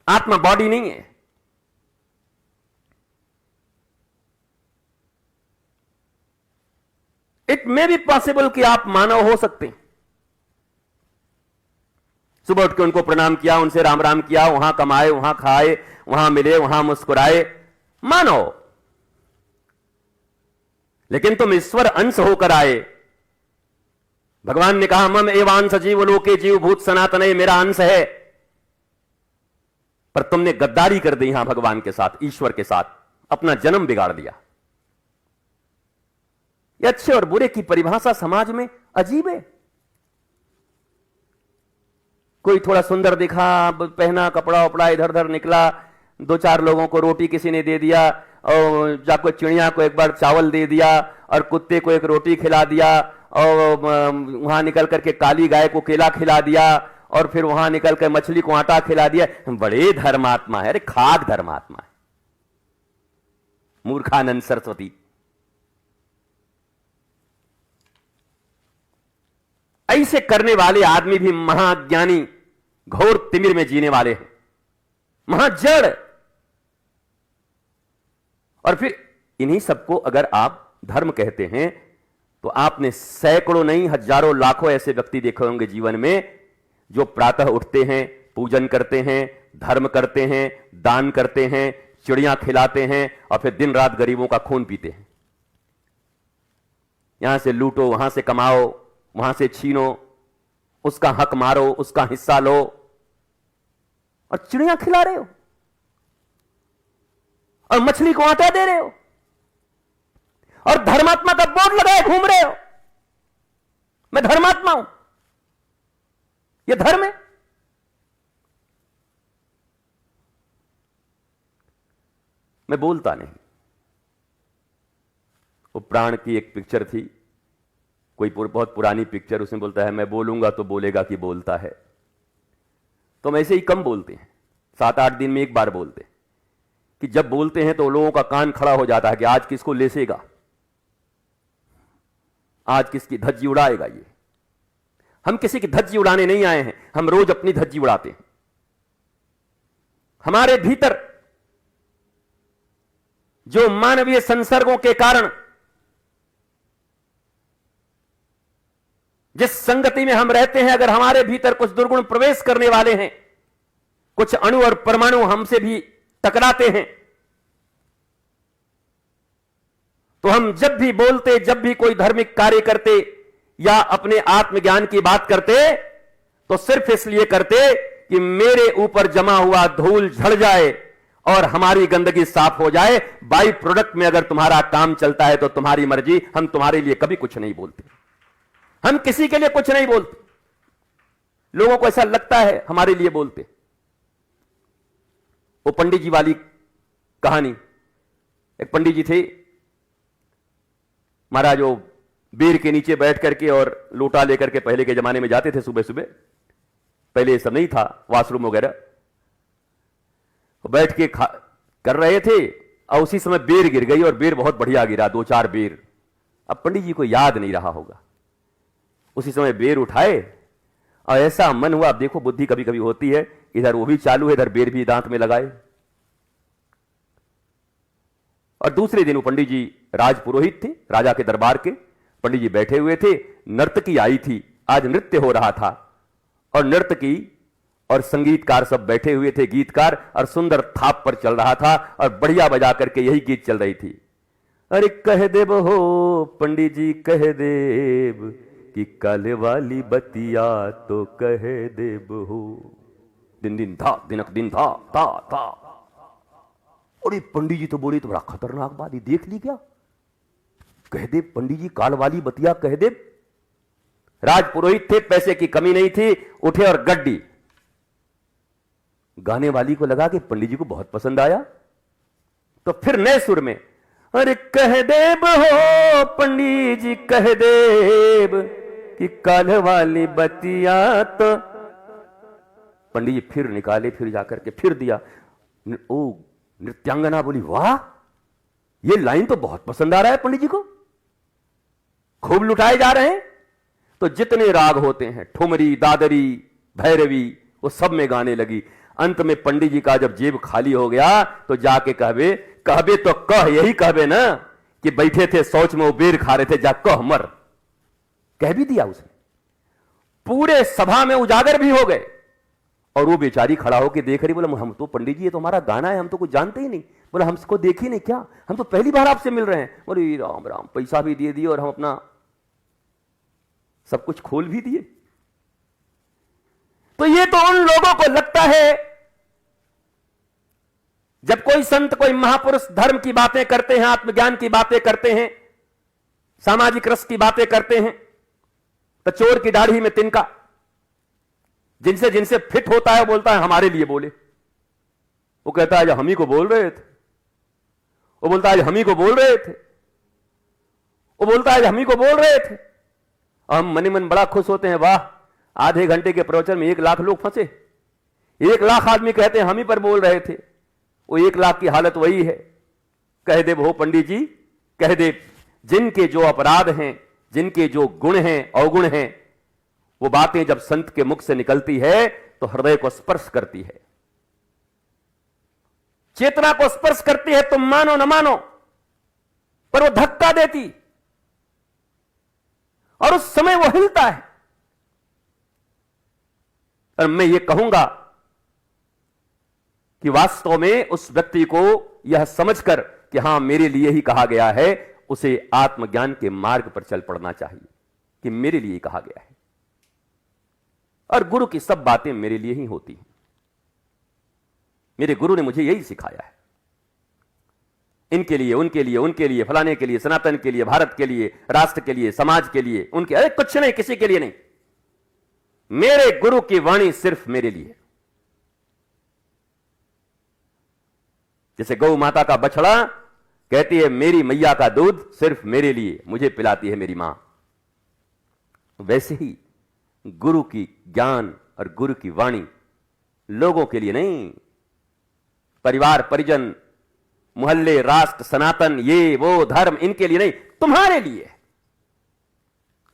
आत्मा बॉडी नहीं है। इट मे बी पॉसिबल कि आप मानव हो सकते हैं। सुबह उठ के उनको प्रणाम किया, उनसे राम राम किया, वहां कमाए, वहां खाए, वहां मिले, वहां मुस्कुराए, मानव। लेकिन तुम ईश्वर अंश होकर आए। भगवान ने कहा मम एवांश जीव लोके जीव भूत सनातन, ये मेरा अंश है। पर तुमने गद्दारी कर दी यहां भगवान के साथ, ईश्वर के साथ, अपना जन्म बिगाड़ दिया। ये अच्छे और बुरे की परिभाषा समाज में अजीब है। कोई थोड़ा सुंदर दिखा, पहना, कपड़ा उपड़ा इधर उधर निकला, दो चार लोगों को रोटी किसी ने दे दिया, और जाको चिड़िया को एक बार चावल दे दिया, और कुत्ते को एक रोटी खिला दिया, और वहां निकल करके काली गाय को केला खिला दिया, और फिर वहां निकल कर मछली को आटा खिला दिया। बड़े धर्मात्मा है। अरे खाक धर्मात्मा है, मूर्खानंद सरस्वती। ऐसे करने वाले आदमी भी महाज्ञानी, घोर तिमिर में जीने वाले हैं, महाजड़। और फिर इन्हीं सबको अगर आप धर्म कहते हैं तो आपने सैकड़ों नहीं हजारों लाखों ऐसे व्यक्ति देखे होंगे जीवन में जो प्रातः उठते हैं, पूजन करते हैं, धर्म करते हैं, दान करते हैं, चिड़िया खिलाते हैं, और फिर दिन रात गरीबों का खून पीते हैं। यहां से लूटो, वहां से कमाओ, वहां से छीनो, उसका हक मारो, उसका हिस्सा लो, और चिड़िया खिला रहे हो, और मछली को आटा दे रहे हो, और धर्मात्मा का बोर्ड लगाए घूम रहे हो, मैं धर्मात्मा हूं। यह धर्म है? मैं बोलता नहीं। वो प्राण की एक पिक्चर थी, कोई बहुत पुरानी पिक्चर, उसमें बोलता है मैं बोलूंगा तो बोलेगा कि बोलता है। तो हम ऐसे ही कम बोलते हैं, 7-8 दिन में एक बार बोलते हैं, कि जब बोलते हैं तो लोगों का कान खड़ा हो जाता है कि आज किसको लेसेगा, आज किसकी धज्जी उड़ाएगा ये। हम किसी की धज्जी उड़ाने नहीं आए हैं, हम रोज अपनी धज्जी उड़ाते हैं। हमारे भीतर जो मानवीय संसर्गों के कारण जिस संगति में हम रहते हैं, अगर हमारे भीतर कुछ दुर्गुण प्रवेश करने वाले हैं, कुछ अणु और परमाणु हमसे भी टकराते हैं, तो हम जब भी बोलते, जब भी कोई धार्मिक कार्य करते या अपने आत्मज्ञान की बात करते, तो सिर्फ इसलिए करते कि मेरे ऊपर जमा हुआ धूल झड़ जाए और हमारी गंदगी साफ हो जाए। बाई प्रोडक्ट में अगर तुम्हारा काम चलता है तो तुम्हारी मर्जी, हम तुम्हारे लिए कभी कुछ नहीं बोलते, हम किसी के लिए कुछ नहीं बोलते। लोगों को ऐसा लगता है हमारे लिए बोलते। वो पंडित जी वाली कहानी, एक पंडित जी थे महाराज, वो बेर के नीचे बैठ करके और लोटा लेकर के पहले के जमाने में जाते थे सुबह सुबह, पहले ये सब नहीं था, वॉशरूम वगैरह, बैठ के कर रहे थे, और उसी समय बेर गिर गई, और बेर बहुत बढ़िया गिरा, 2-4 बेर। अब पंडित जी को याद नहीं रहा होगा, उसी समय बेर उठाए, और ऐसा मन हुआ, अब देखो बुद्धि कभी कभी होती है, इधर वो भी चालू है, इधर बेर भी दांत में लगाए। और दूसरे दिन वो पंडित जी राज पुरोहित थे, राजा के दरबार के पंडित जी बैठे हुए थे, नर्तकी आई थी, आज नृत्य हो रहा था, और नर्तकी और संगीतकार सब बैठे हुए थे, गीतकार, और सुंदर थाप पर चल रहा था, और बढ़िया बजा करके यही गीत चल रही थी। अरे कह देब हो पंडित जी कह देब कि काले वाली बतिया तो कह देब हो। दिन दिन था दिनक दिन था था। अरे पंडित जी तो बोले तो बड़ा खतरनाक बात, ये देख ली क्या? कह दे पंडित जी काल वाली बतिया कह दे। राजपुरोहित थे, पैसे की कमी नहीं थी, उठे और गड्डी। गाने वाली को लगा कि पंडित जी को बहुत पसंद आया, तो फिर नए सुर में अरे कह देब हो पंडित जी कह देब कि काल वाली बतिया तो। पंडित जी फिर निकाले, फिर जाकर के फिर दिया। ओ नृत्यांगना बोली वाह, ये लाइन तो बहुत पसंद आ रहा है पंडित जी को, खूब लुटाए जा रहे हैं। तो जितने राग होते हैं, ठुमरी, दादरी, भैरवी, वो सब में गाने लगी। अंत में पंडित जी का जब जेब खाली हो गया तो जाके कहबे तो कह, यही कहबे ना कि बैठे थे शौच में बेर खा रहे थे, जा कह मर। कह भी दिया उसने। पूरे सभा में उजागर भी हो गए। और वो बेचारी खड़ा होकर देख रही, बोला हम तो पंडित जी ये तो हमारा गाना है, हम तो कुछ जानते ही नहीं। बोला हमको देखी नहीं क्या, हम तो पहली बार आपसे मिल रहे हैं। बोले राम राम, पैसा भी दे दिए और हम अपना सब कुछ खोल भी दिए। तो ये तो उन लोगों को लगता है, जब कोई संत कोई महापुरुष धर्म की बातें करते हैं, आत्मज्ञान की बातें करते हैं, सामाजिक रस की बातें करते हैं, तो चोर की दाढ़ी में तिनका, जिनसे जिनसे फिट होता है बोलता है हमारे लिए बोले। वो कहता है जो हम ही को बोल रहे थे, वो बोलता है हम ही को बोल रहे थे, वो बोलता है हम ही को बोल रहे थे। हम मनी मन बड़ा खुश होते हैं, वाह आधे घंटे के प्रवचन में 1 लाख लोग फंसे, 1 लाख आदमी कहते हैं हम ही पर बोल रहे थे। वो 1 लाख की हालत वही है। कह दे वो पंडित जी कह दे, जिनके जो अपराध हैं, जिनके जो गुण हैं, अवगुण हैं, वो बातें जब संत के मुख से निकलती है तो हृदय को स्पर्श करती है, चेतना को स्पर्श करती है। तुम मानो न मानो, पर वो धक्का देती और उस समय वो हिलता है। और मैं ये कहूंगा कि वास्तव में उस व्यक्ति को यह समझकर कि हां मेरे लिए ही कहा गया है, उसे आत्मज्ञान के मार्ग पर चल पड़ना चाहिए कि मेरे लिए ही कहा गया है और गुरु की सब बातें मेरे लिए ही होती हैं। मेरे गुरु ने मुझे यही सिखाया है। इनके लिए, उनके लिए, उनके लिए, फलाने के लिए, सनातन के लिए, भारत के लिए, राष्ट्र के लिए, समाज के लिए, उनके, अरे कुछ नहीं, किसी के लिए नहीं। मेरे गुरु की वाणी सिर्फ मेरे लिए। जैसे गौ माता का बछड़ा कहती है मेरी मैया का दूध सिर्फ मेरे लिए, मुझे पिलाती है मेरी मां, वैसे ही गुरु की ज्ञान और गुरु की वाणी लोगों के लिए नहीं, परिवार, परिजन, मोहल्ले, राष्ट्र, सनातन, ये वो धर्म, इनके लिए नहीं, तुम्हारे लिए,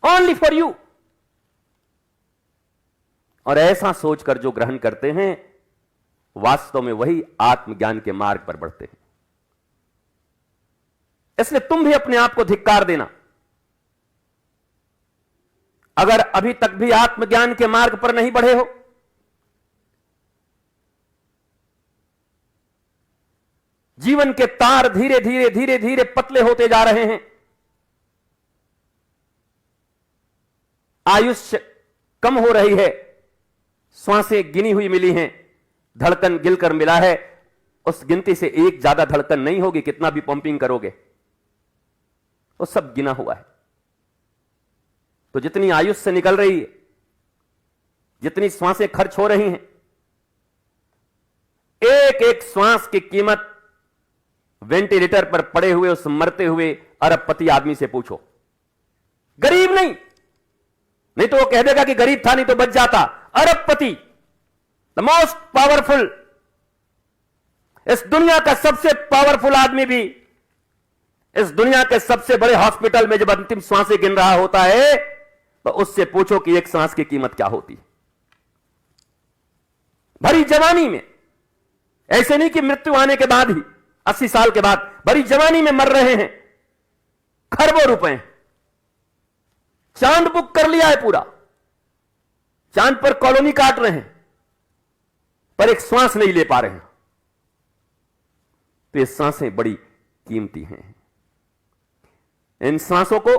ओनली फॉर यू। और ऐसा सोचकर जो ग्रहण करते हैं वास्तव में वही आत्मज्ञान के मार्ग पर बढ़ते हैं। इसलिए तुम भी अपने आप को धिक्कार देना। अगर अभी तक भी आत्मज्ञान के मार्ग पर नहीं बढ़े हो, जीवन के तार धीरे धीरे धीरे धीरे पतले होते जा रहे हैं, आयुष्य कम हो रही है, श्वासें गिनी हुई मिली हैं, धड़कन गिलकर मिला है, उस गिनती से एक ज्यादा धड़कन नहीं होगी, कितना भी पंपिंग करोगे वो सब गिना हुआ है। तो जितनी आयुष्य निकल रही है, जितनी श्वासें खर्च हो रही हैं, एक एक श्वास की कीमत वेंटिलेटर पर पड़े हुए उस मरते हुए अरबपति आदमी से पूछो। गरीब नहीं तो वो कह देगा कि गरीब था नहीं तो बच जाता। अरबपति, द मोस्ट पावरफुल, इस दुनिया का सबसे पावरफुल आदमी भी इस दुनिया के सबसे बड़े हॉस्पिटल में जब अंतिम सांसें गिन रहा होता है तो उससे पूछो कि एक सांस की कीमत क्या होती है। भरी जवानी में, ऐसे नहीं कि मृत्यु आने के बाद ही 80 साल के बाद, भरी जवानी में मर रहे हैं, खरबों रुपए, चांद बुक कर लिया है पूरा, चांद पर कॉलोनी काट रहे हैं, पर एक श्वास नहीं ले पा रहे हैं। तो ये सांसें बड़ी कीमती हैं। इन सांसों को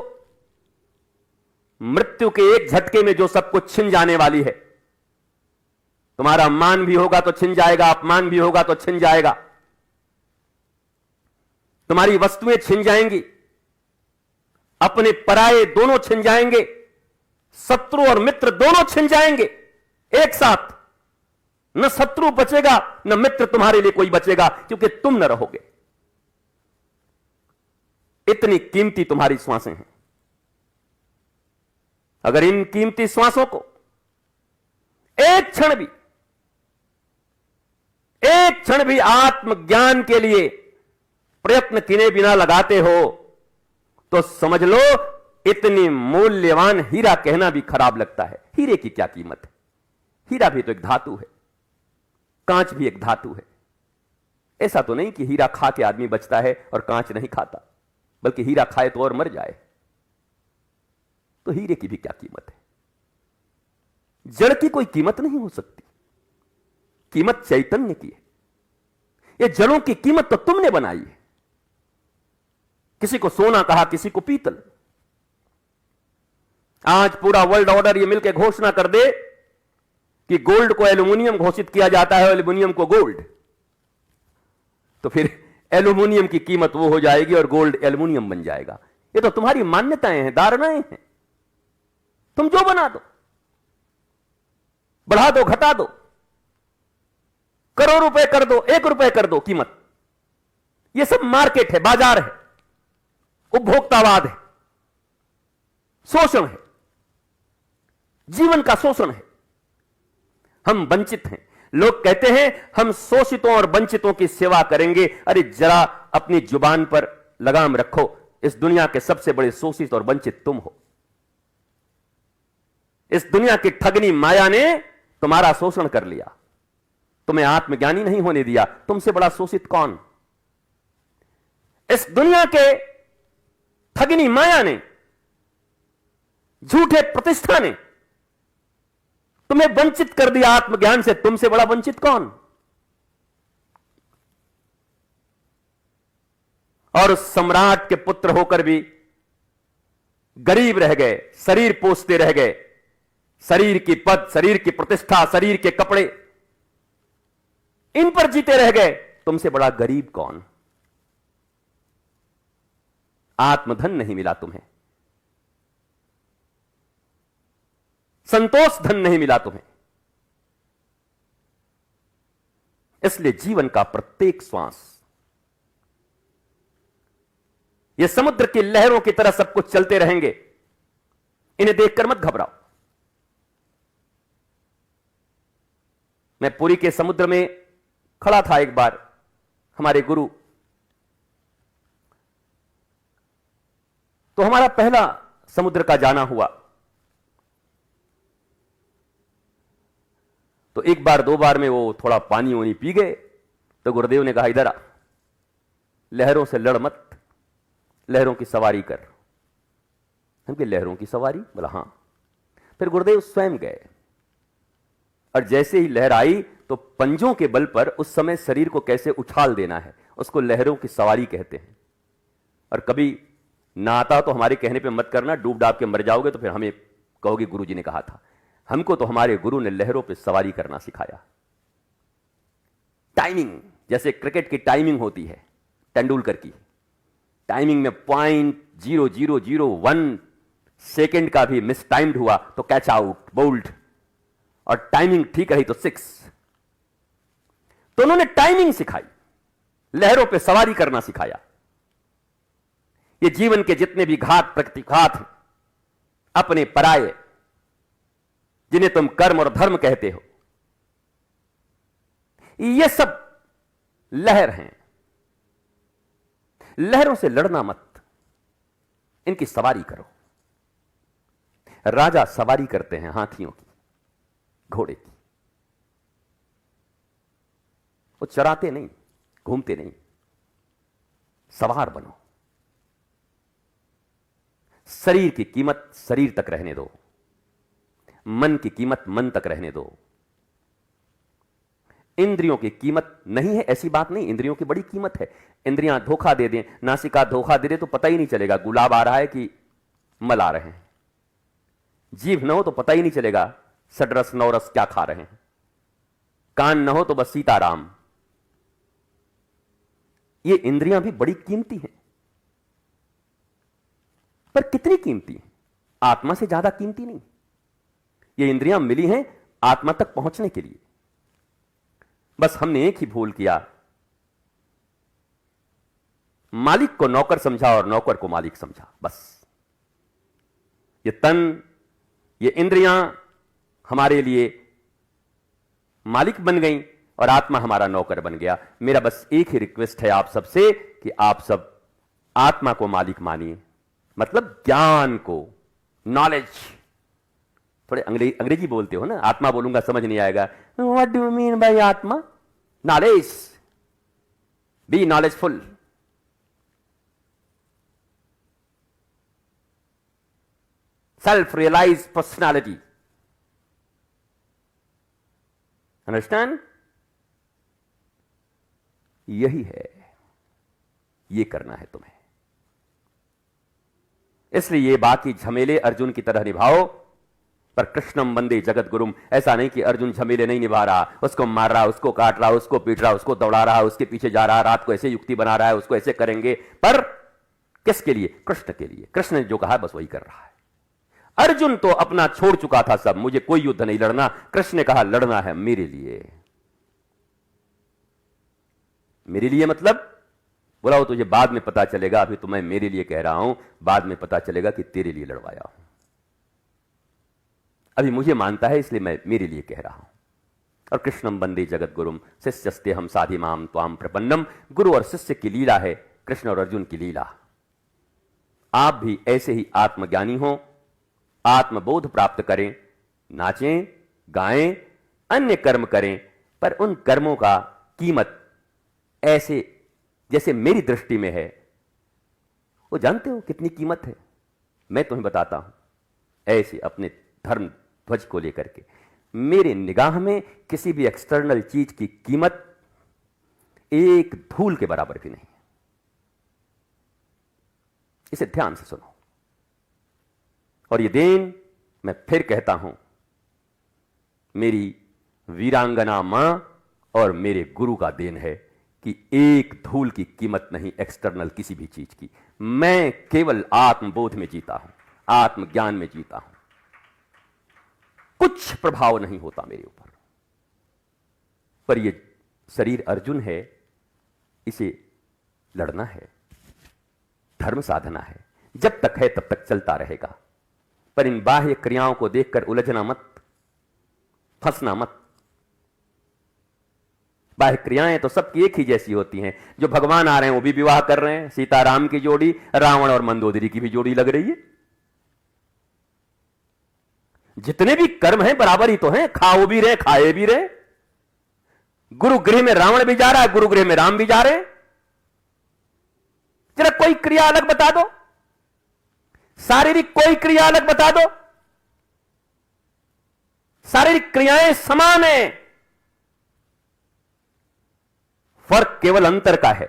मृत्यु के एक झटके में जो सब कुछ छिन जाने वाली है। तुम्हारा मान भी होगा तो छिन जाएगा, अपमान भी होगा तो छिन जाएगा, तुम्हारी वस्तुएं छिन जाएंगी, अपने पराये दोनों छिन जाएंगे, शत्रु और मित्र दोनों छिन जाएंगे एक साथ। न शत्रु बचेगा न मित्र तुम्हारे लिए कोई बचेगा, क्योंकि तुम न रहोगे। इतनी कीमती तुम्हारी श्वासें हैं। अगर इन कीमती श्वासों को एक क्षण भी आत्मज्ञान के लिए प्रयत्न किए बिना लगाते हो तो समझ लो इतनी मूल्यवान हीरा कहना भी खराब लगता है। हीरे की क्या कीमत है? हीरा भी तो एक धातु है, कांच भी एक धातु है। ऐसा तो नहीं कि हीरा खा के आदमी बचता है और कांच नहीं खाता, बल्कि हीरा खाए तो और मर जाए। तो हीरे की भी क्या कीमत है? जड़ की कोई कीमत नहीं हो सकती, कीमत चैतन्य की है। ये जड़ों की कीमत तो तुमने बनाई है। किसी को सोना कहा, किसी को पीतल। आज पूरा वर्ल्ड ऑर्डर ये मिलकर घोषणा कर दे कि गोल्ड को एल्यूमिनियम घोषित किया जाता है और एल्यूमिनियम को गोल्ड, तो फिर एल्यूमिनियम की कीमत वो हो जाएगी और गोल्ड एल्यूमिनियम बन जाएगा। ये तो तुम्हारी मान्यताएं हैं, धारणाएं हैं। तुम जो बना दो, बढ़ा दो, घटा दो, करोड़ रुपए कर दो, 1 रुपए कर दो कीमत। ये सब मार्केट है, बाजार है, उपभोक्तावाद है, शोषण है, जीवन का शोषण है। हम वंचित हैं। लोग कहते हैं हम शोषितों और वंचितों की सेवा करेंगे। अरे जरा अपनी जुबान पर लगाम रखो। इस दुनिया के सबसे बड़े शोषित और वंचित तुम हो। इस दुनिया की ठगनी माया ने तुम्हारा शोषण कर लिया, तुम्हें आत्मज्ञानी नहीं होने दिया। तुमसे बड़ा शोषित कौन? इस दुनिया के ठगनी माया ने, झूठे प्रतिष्ठा ने तुम्हें वंचित कर दिया आत्मज्ञान से। तुमसे बड़ा वंचित कौन? और उस सम्राट के पुत्र होकर भी गरीब रह गए, शरीर पोसते रह गए, शरीर की पद, शरीर की प्रतिष्ठा, शरीर के कपड़े, इन पर जीते रह गए। तुमसे बड़ा गरीब कौन? आत्मधन नहीं मिला तुम्हें, संतोष धन नहीं मिला तुम्हें। इसलिए जीवन का प्रत्येक श्वास ये समुद्र की लहरों की तरह सब कुछ चलते रहेंगे। इन्हें देखकर मत घबराओ। मैं पुरी के समुद्र में खड़ा था एक बार, हमारे गुरु। तो हमारा पहला समुद्र का जाना हुआ। तो एक बार 2 बार में वो थोड़ा पानी वानी पी गए। तो गुरुदेव ने कहा इधर आ, लहरों से लड़ मत, लहरों की सवारी कर। हम कहे लहरों की सवारी? बोला हाँ। फिर गुरुदेव स्वयं गए और जैसे ही लहर आई तो पंजों के बल पर उस समय शरीर को कैसे उछाल देना है, उसको लहरों की सवारी कहते हैं। और कभी ना आता तो हमारे कहने पे मत करना, डूब डाब के मर जाओगे तो फिर हमें कहोगे गुरु जी ने कहा था। हमको तो हमारे गुरु ने लहरों पे सवारी करना सिखाया। टाइमिंग, जैसे क्रिकेट की टाइमिंग होती है, तेंदुलकर की टाइमिंग में 0.0001 सेकेंड का भी मिस टाइम्ड हुआ तो कैच आउट, बोल्ड, और टाइमिंग ठीक रही तो 6। तो उन्होंने टाइमिंग सिखाई, लहरों पे सवारी करना सिखाया। ये जीवन के जितने भी घात प्रतिघात हैं, अपने पराये, जिन्हें तुम कर्म और धर्म कहते हो, ये सब लहर हैं। लहरों से लड़ना मत, इनकी सवारी करो। राजा सवारी करते हैं हाथियों की, घोड़े की। वो चराते नहीं, घूमते नहीं, सवार बनो। शरीर की कीमत शरीर तक रहने दो, मन की कीमत मन तक रहने दो। इंद्रियों की कीमत नहीं है ऐसी बात नहीं, इंद्रियों की बड़ी कीमत है। इंद्रियां धोखा दे दें, नासिका धोखा दे दे तो पता ही नहीं चलेगा गुलाब आ रहा है कि मल आ रहे हैं। जीभ न हो तो पता ही नहीं चलेगा सडरस नौरस क्या खा रहे हैं। कान न हो तो बस सीताराम। ये इंद्रियां भी बड़ी कीमती हैं, पर कितनी कीमती हैं? आत्मा से ज्यादा कीमती नहीं। ये इंद्रियां मिली हैं आत्मा तक पहुंचने के लिए। बस हमने एक ही भूल किया, मालिक को नौकर समझा और नौकर को मालिक समझा। बस ये तन, ये इंद्रियां हमारे लिए मालिक बन गई और आत्मा हमारा नौकर बन गया। मेरा बस एक ही रिक्वेस्ट है आप सबसे कि आप सब आत्मा को मालिक मानिए, मतलब ज्ञान को, नॉलेज। थोड़े अंग्रेजी बोलते हो ना, आत्मा बोलूंगा समझ नहीं आएगा। What do you mean by आत्मा? Knowledge, be knowledgeful. Self realize personality, understand? यही है, ये करना है तुम्हें। इसलिए ये बाकी झमेले अर्जुन की तरह निभाओ, पर कृष्णम वंदे जगत गुरुम। ऐसा नहीं कि अर्जुन झमेले नहीं निभा रहा, उसको मार रहा, उसको काट रहा, उसको पीट रहा, उसको दौड़ा रहा, उसके पीछे जा रहा, रात को ऐसे युक्ति बना रहा है, उसको ऐसे करेंगे, पर किसके लिए? कृष्ण के लिए। कृष्ण ने जो कहा बस वही कर रहा है। अर्जुन तो अपना छोड़ चुका था सब, मुझे कोई युद्ध नहीं लड़ना। कृष्ण ने कहा लड़ना है मेरे लिए। मेरे लिए मतलब बोला वो तुझे बाद में पता चलेगा, अभी तो मैं मेरे लिए कह रहा हूं, बाद में पता चलेगा कि तेरे लिए लड़वाया हूं। अभी मुझे मानता है इसलिए मैं मेरे लिए कह रहा हूं। और कृष्णम वंदे जगत गुरुम शिष्यस्ते हम साधि माम त्वाम प्रपन्नम। गुरु और शिष्य की लीला है, कृष्ण और अर्जुन की लीला। आप भी ऐसे ही आत्मज्ञानी हो, आत्मबोध प्राप्त करें, नाचें, गाएं, अन्य कर्म करें, पर उन कर्मों का कीमत ऐसे जैसे मेरी दृष्टि में है, वो जानते हो कितनी कीमत है? मैं तुम्हें बताता हूं। ऐसे अपने धर्म ध्वज को लेकर के मेरे निगाह में किसी भी एक्सटर्नल चीज की कीमत एक धूल के बराबर भी नहीं। इसे ध्यान से सुनो। और ये देन मैं फिर कहता हूं, मेरी वीरांगना मां और मेरे गुरु का देन है कि एक धूल की कीमत नहीं एक्सटर्नल किसी भी चीज की। मैं केवल आत्मबोध में जीता हूं, आत्मज्ञान में जीता हूं। कुछ प्रभाव नहीं होता मेरे ऊपर। पर ये शरीर अर्जुन है, इसे लड़ना है, धर्म साधना है। जब तक है तब तक चलता रहेगा। पर इन बाह्य क्रियाओं को देखकर उलझना मत, फंसना मत। बाह्य क्रियाएं तो सबकी एक ही जैसी होती हैं। जो भगवान आ रहे हैं वो भी विवाह कर रहे हैं, सीताराम की जोड़ी, रावण और मंदोदरी की भी जोड़ी लग रही है। जितने भी कर्म हैं बराबर ही तो हैं, खाओ भी रहे, खाए भी रहे। गुरुगृह में रावण भी जा रहा है, गुरुगृह में राम भी जा रहे हैं। जरा कोई क्रिया अलग बता दो, शारीरिक कोई क्रिया अलग बता दो। शारीरिक क्रियाएं समान है, फर्क केवल अंतर का है।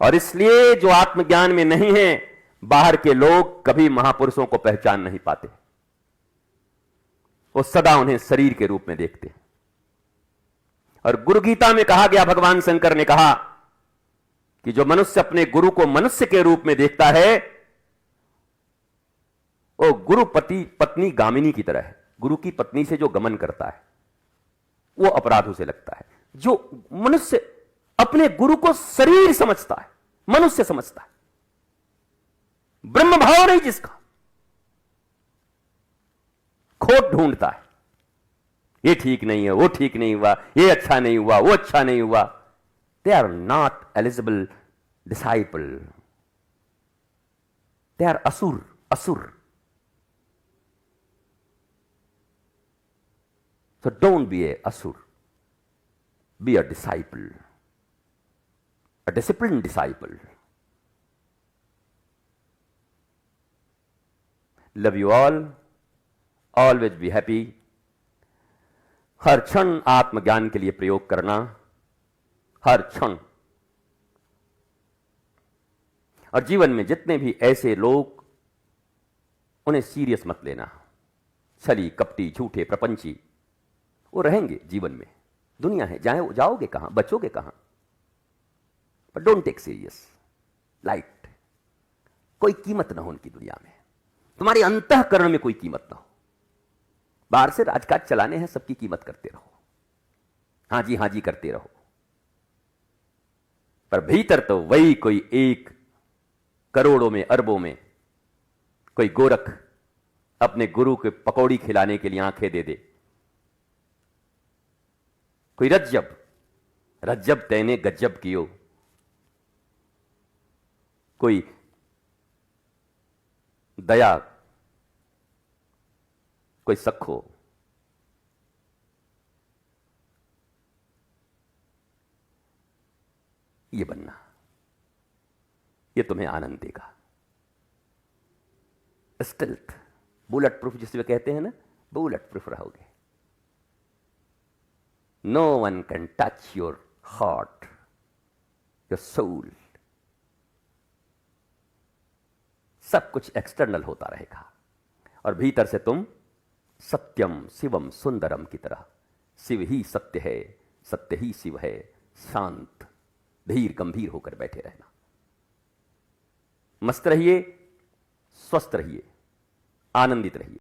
और इसलिए जो आत्मज्ञान में नहीं है, बाहर के लोग कभी महापुरुषों को पहचान नहीं पाते। वो सदा उन्हें शरीर के रूप में देखते हैं। और गुरु गीता में कहा गया, भगवान शंकर ने कहा कि जो मनुष्य अपने गुरु को मनुष्य के रूप में देखता है, वो गुरु पत्नी गामिनी की तरह है। गुरु की पत्नी से जो गमन करता है वो अपराध उसे लगता है। जो मनुष्य अपने गुरु को शरीर समझता है, मनुष्य समझता है, ब्रह्म भाव नहीं जिसका, खोट ढूंढता है। ये ठीक नहीं है, वो ठीक नहीं हुआ, ये अच्छा नहीं हुआ, वो अच्छा नहीं हुआ। They are not eligible disciple, they are असुर। असुर। So don't be a asur. Be a disciple. A disciplined disciple. Love you all. Always be happy. हर क्षण आत्मज्ञान के लिए प्रयोग करना, हर क्षण। और जीवन में जितने भी ऐसे लोग, उन्हें सीरियस मत लेना। छली, कपटी, झूठे, प्रपंची, वो रहेंगे जीवन में। दुनिया है, जाओगे कहां, बचोगे कहां। पर डोंट टेक सीरियस, लाइट। कोई कीमत ना हो उनकी दुनिया में। तुम्हारे अंतःकरण में कोई कीमत ना हो। बाहर से राजकाज चलाने हैं, सबकी कीमत करते रहो, हां जी करते रहो। पर भीतर तो वही कोई 1 करोड़ों में, अरबों में कोई गोरख अपने गुरु के पकौड़ी खिलाने के लिए आंखें दे दे। कोई रज्जब तैने गज्जब कियो, कोई दया, कोई सखो। ये बनना, ये तुम्हें आनंद देगा। स्टिल्थ, बुलेट प्रूफ जिसे कहते हैं ना, बुलेट प्रूफ रहोगे। No one can touch your heart, your soul. सब कुछ एक्सटर्नल होता रहेगा और भीतर से तुम सत्यम शिवम सुंदरम की तरह, शिव ही सत्य है, सत्य ही शिव है, शांत धीर गंभीर होकर बैठे रहना। मस्त रहिए, स्वस्थ रहिए, आनंदित रहिए।